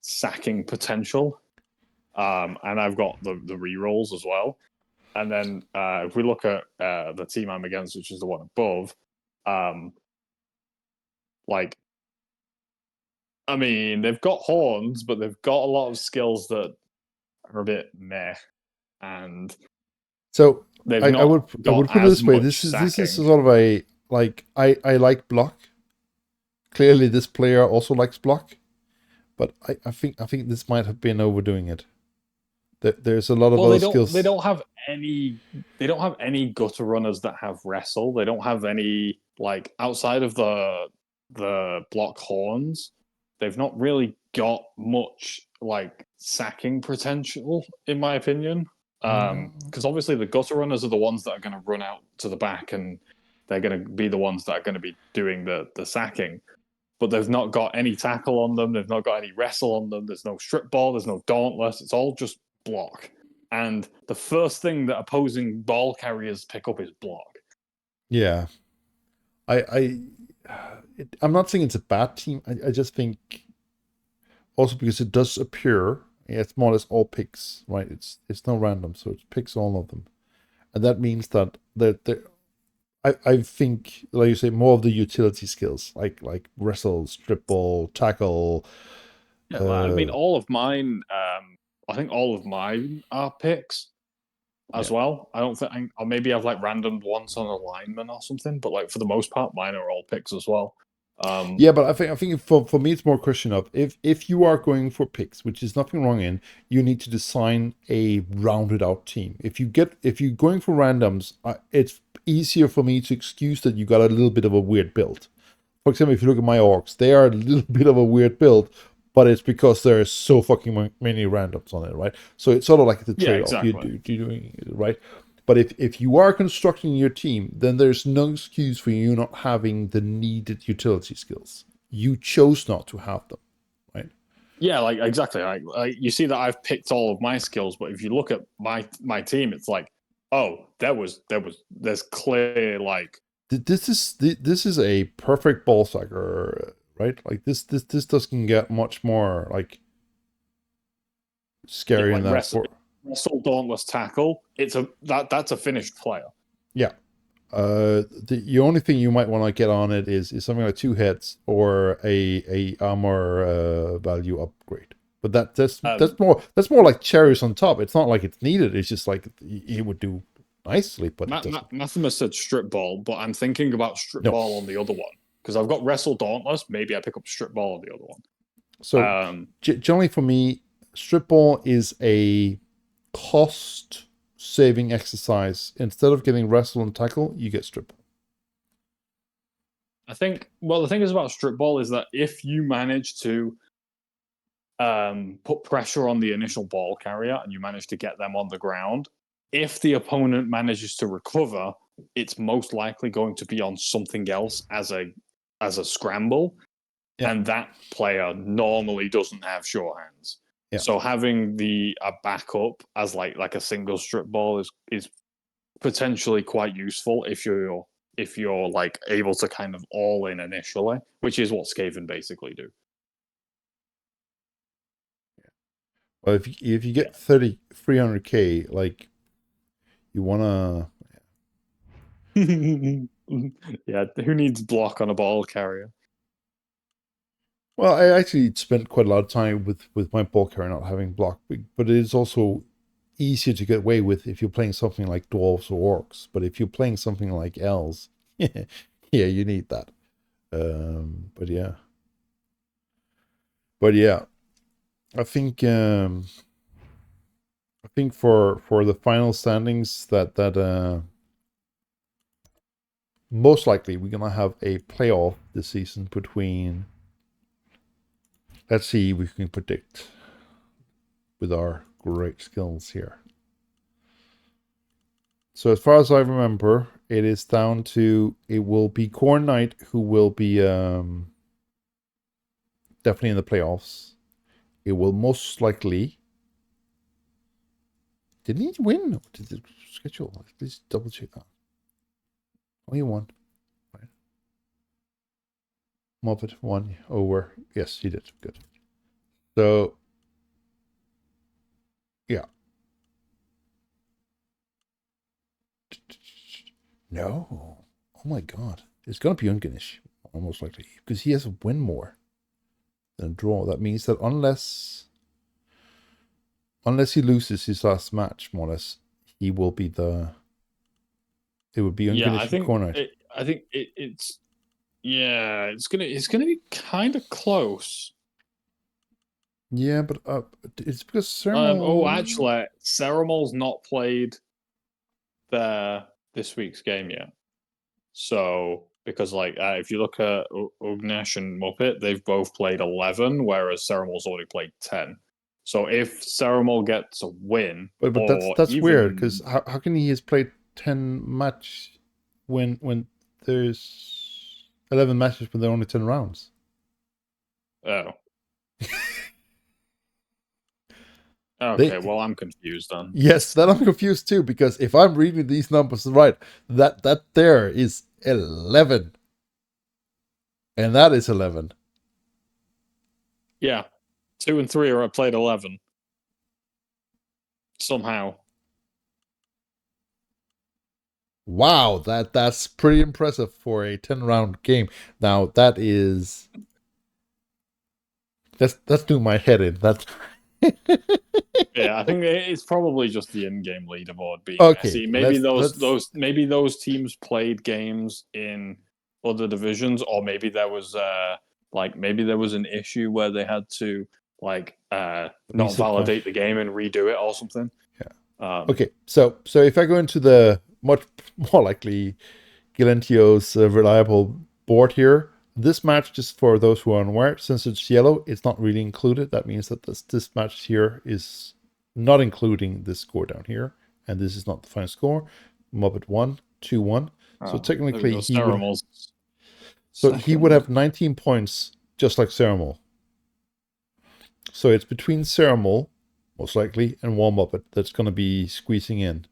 sacking potential, and I've got the rerolls as well. And then if we look at the team I'm against, which is the one above, like I mean, they've got horns, but they've got a lot of skills that are a bit meh, and So they've I not would got put it as this way. much This is sacking. sort of a like I like block. Clearly, this player also likes block, but I think this might have been overdoing it. There's a lot of Well, other they skills. don't have any. They don't have any gutter runners that have wrestle. They don't have any like outside of the block horns. They've not really got much like sacking potential, in my opinion. Because obviously the gutter runners are the ones that are going to run out to the back, and they're going to be the ones that are going to be doing the sacking. But they've not got any tackle on them. They've not got any wrestle on them. There's no strip ball. There's no dauntless. It's all just block. And the first thing that opposing ball carriers pick up is block. Yeah, I'm not saying it's a bad team. I just think also because it does appear, it's more or less all picks, right? It's no random, so it picks all of them, and that means that I think, like you say, more of the utility skills, like wrestle, strip ball, tackle. Yeah, I mean, all of mine. I think all of mine are picks as well. I don't think, or maybe I've like random ones on a lineman or something, but like for the most part, mine are all picks as well. Yeah, but I think for me it's more a question of if you are going for picks, which is nothing wrong in, you need to design a rounded out team. If you're going for randoms, it's easier for me to excuse that you got a little bit of a weird build. For example, if you look at my orcs, they are a little bit of a weird build, but it's because there are so fucking many randoms on it, right? So it's sort of like the trade-off exactly. you're doing, right? But if you are constructing your team, then there's no excuse for you not having the needed utility skills. You chose not to have them, right? Yeah, like exactly. Like you see that I've picked all of my skills, but if you look at my team, it's like, oh, there's clear like This is a perfect ball sucker, right? Like this doesn't get much more like scary like than that. wrestle dauntless tackle. That's a finished player. Yeah. The only thing you might want to get on it is something like 2 hits or a armor value upgrade. But that's more like cherries on top. It's not like it's needed. It's just like it would do nicely, but it doesn't. Maximus said strip ball, but I'm thinking about strip No. ball on the other one because I've got wrestle dauntless. Maybe I pick up strip ball on the other one. So generally for me, strip ball is a cost saving exercise. Instead of getting wrestle and tackle, you get strip ball. I think. Well, the thing is about strip ball is that if you manage to put pressure on the initial ball carrier and you manage to get them on the ground, if the opponent manages to recover, it's most likely going to be on something else as a scramble, and that player normally doesn't have sure hands. Yeah. So having a backup as like a single strip ball is potentially quite useful if you're like able to kind of all in initially, which is what Skaven basically do. Well, if you get 300k, like you wanna. Yeah, who needs block on a ball carrier? Well, I actually spent quite a lot of time with my ball carrier not having block, but it is also easier to get away with if you're playing something like dwarves or orcs. But if you're playing something like elves, yeah, you need that. But yeah, I think for the final standings that most likely we're gonna have a playoff this season between. Let's see if we can predict with our great skills here. So as far as I remember, it is down to it will be Corn Knight who will be definitely in the playoffs. It will most likely. Didn't he win? Did the schedule? Please double check that. Oh, he won. Right. Muppet won over. Yes, he did. Good. So, yeah. No. Oh my God. It's going to be Ungunish, almost likely, because he has a win more than a draw. That means that unless he loses his last match, more or less, he will be the. It would be Ungunish and Corner. I think it's gonna be kind of close. Yeah, but it's because Ceremal. Actually, Ceremal's not played this week's game yet. So because if you look at Ugnesh and Muppet, they've both played 11, whereas Ceremal's already played 10. So if Ceremal gets a win, but that's weird because how can he has played 10 match when there's 11 matches but there are only 10 rounds? Oh. Okay, well, I'm confused then. Yes, then I'm confused too, because if I'm reading these numbers right, that there is 11. And that is 11. Yeah. 2 and 3 are played 11. Somehow. Wow, that's pretty impressive for a 10-round game. Now, that's doing my head in. That's Yeah, I think it's probably just the in-game leaderboard being okay. messy. Maybe those teams played games in other divisions, or maybe there was an issue where they had to not validate the game and redo it or something. Yeah. Okay, so if I go into the much more likely Gilentio's reliable board here, this match, just for those who are unaware, since it's yellow, it's not really included. That means that this match here is not including this score down here, and this is not the final score. Muppet 1, 2-1. So technically he would have 19 points, just like Ceremal. So it's between Ceremal, most likely, and one Muppet that's going to be squeezing in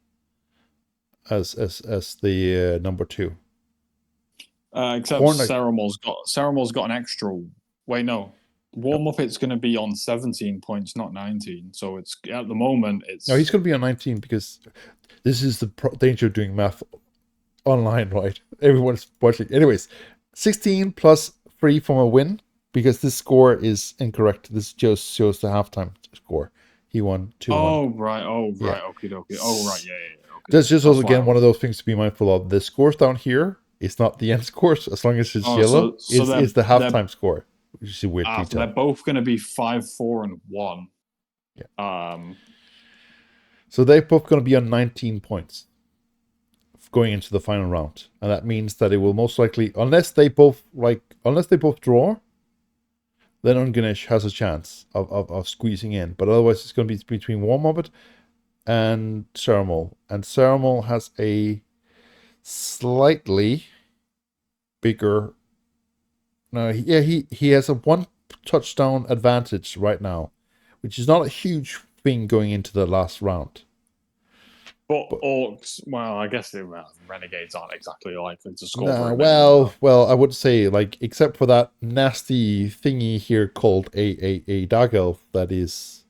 as the number 2. Except Ceremal's got an extra. Wait, no. Warm Muppet's going to be on 17 points, not 19. So it's at the moment it's. No, he's going to be on 19 because this is the danger of doing math online, right? Everyone's watching. Anyways, 16 plus 3 from a win, because this score is incorrect. This just shows the halftime score. He won 2-1. Oh right. Yeah. Okay. Oh right. Yeah. Okay. That's just also again one of those things to be mindful of. The scores down here is not the end scores, as long as it's yellow. It's the halftime score, which is a weird detail. They're both going to be 5, 4, and 1. Yeah. So they're both going to be on 19 points going into the final round, and that means that it will most likely, unless they both draw, then Unganesh has a chance of squeezing in. But otherwise, it's going to be between Warm Muppet and Ceremal, and Ceremal has a slightly bigger. No, he has a 1 touchdown advantage right now, which is not a huge thing going into the last round. But Orcs, well, I guess Renegades aren't exactly likely to score. Well, I would say, except for that nasty thingy here called a Dark Elf that is.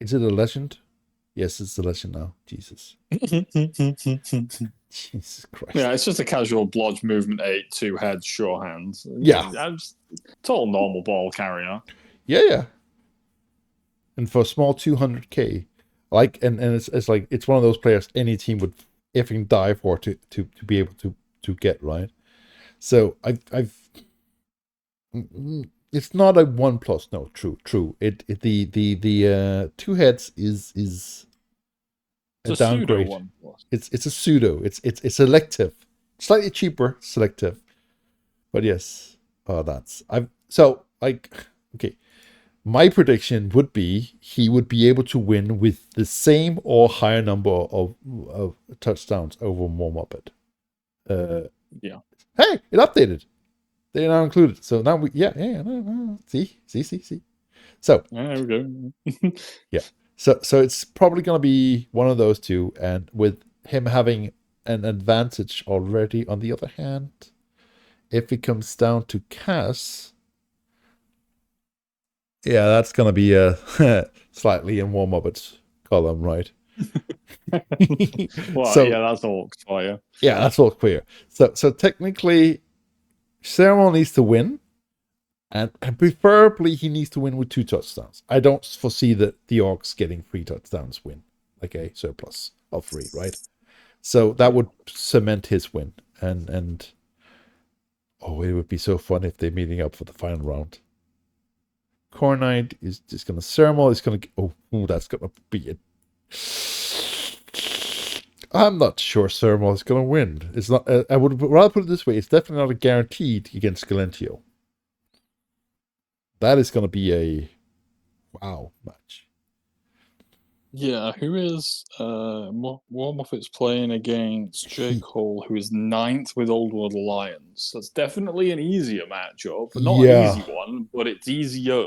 Is it a legend? Yes, it's a legend now. Jesus. Jesus Christ. Yeah, it's just a casual blodge movement 8, 2 heads, sure hands. Yeah. Total normal ball carrier. Yeah. And for a small 200k, like, and it's like, it's one of those players any team would effing die for to be able to get, right? So I've it's not a 1+. No, true. The 2 heads is a It's a pseudo downgrade. 1+. It's a pseudo. It's selective, slightly cheaper, selective. But yes, okay. My prediction would be he would be able to win with the same or higher number of touchdowns over warm-up. Yeah. Hey, it updated. They are now included. So now see. So There we go. yeah. So it's probably going to be one of those two, and with him having an advantage already. On the other hand, if it comes down to Cass, yeah, that's going to be a slightly in warm-up column, right? Well, So, yeah, that's all for you. Yeah, that's all clear. So technically, Ceremony needs to win, and preferably he needs to win with 2 touchdowns. I don't foresee that the Orcs getting 3 touchdowns win, like a surplus of 3, right? So that would cement his win, and oh, it would be so fun if they're meeting up for the final round. Cornite is just gonna Ceremony is gonna that's gonna be it. I'm not sure Ceremony is gonna win. It's not. I would rather put it this way: it's definitely not a guaranteed against Galentio. That is gonna be a wow match. Yeah, who is Warmuffet's playing against Jake Hall, who is 9th with Oldwood Lions. That's definitely an easier matchup, but not an easy one, but it's easier.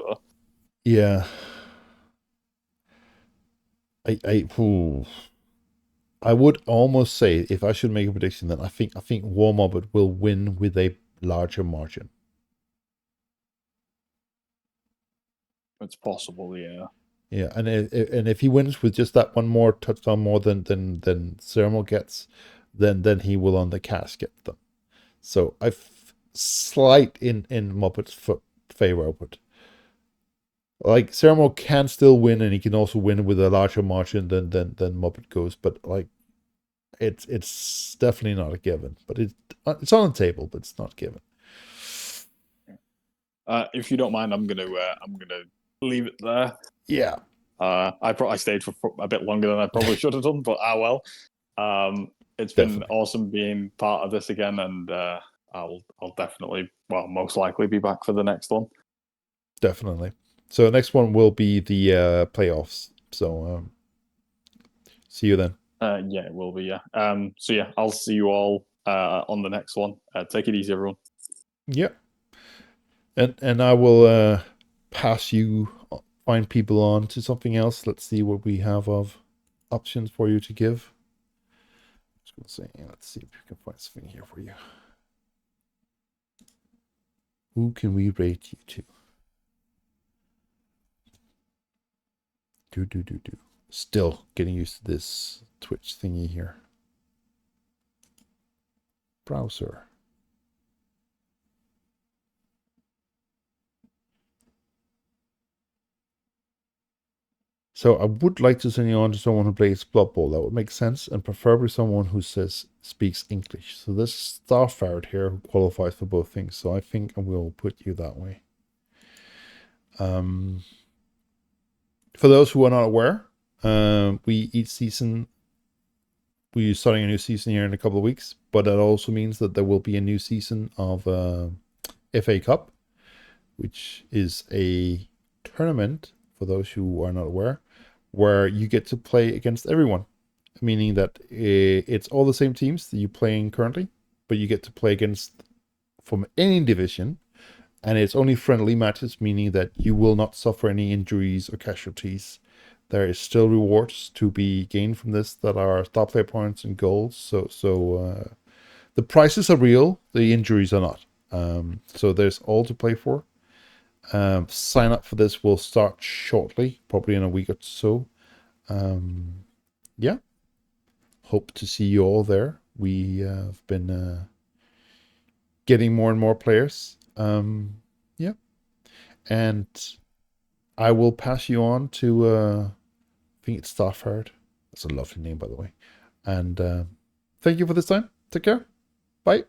Yeah. I would almost say, if I should make a prediction, then I think Warmuffet will win with a larger margin. It's possible, yeah. Yeah, and if he wins with just that one more touchdown more than Ceremony gets, then he will on the Cass get them. So I've slight in Muppet's favor, but like Ceremony can still win, and he can also win with a larger margin than Muppet goes. But like, it's definitely not a given. But it's on the table, but it's not given. If you don't mind, I'm gonna leave it there. Yeah. I stayed for a bit longer than I probably should have done, but well. It's been awesome being part of this again, and I'll definitely, most likely be back for the next one. Definitely. So the next one will be the playoffs. So see you then. Yeah, it will be. Yeah. So yeah, I'll see you all on the next one. Take it easy, everyone. Yeah. And I will pass you, find people on to something else. Let's see what we have of options for you to give. Just gonna say, let's see if we can find something here for you. Who can we rate you to? Do. Still getting used to this Twitch thingy here. Browser. So I would like to send you on to someone who plays Blood Bowl. That would make sense, and preferably someone who speaks English. So this Starferret here who qualifies for both things. So I think I will put you that way. For those who are not aware, we're starting a new season here in a couple of weeks, but that also means that there will be a new season of FA Cup, which is a tournament, for those who are not aware, where you get to play against everyone, meaning that it's all the same teams that you're playing currently, but you get to play against from any division, and it's only friendly matches, meaning that you will not suffer any injuries or casualties. There is still rewards to be gained from this that are star player points and goals. So the prizes are real, the injuries are not. So there's all to play for. Sign up for this will start shortly, probably in a week or so. Yeah. Hope to see you all there. we have been getting more and more players. Yeah, and I will pass you on to I think it's Stafford. That's a lovely name, by the way. And thank you for this time. Take care. Bye.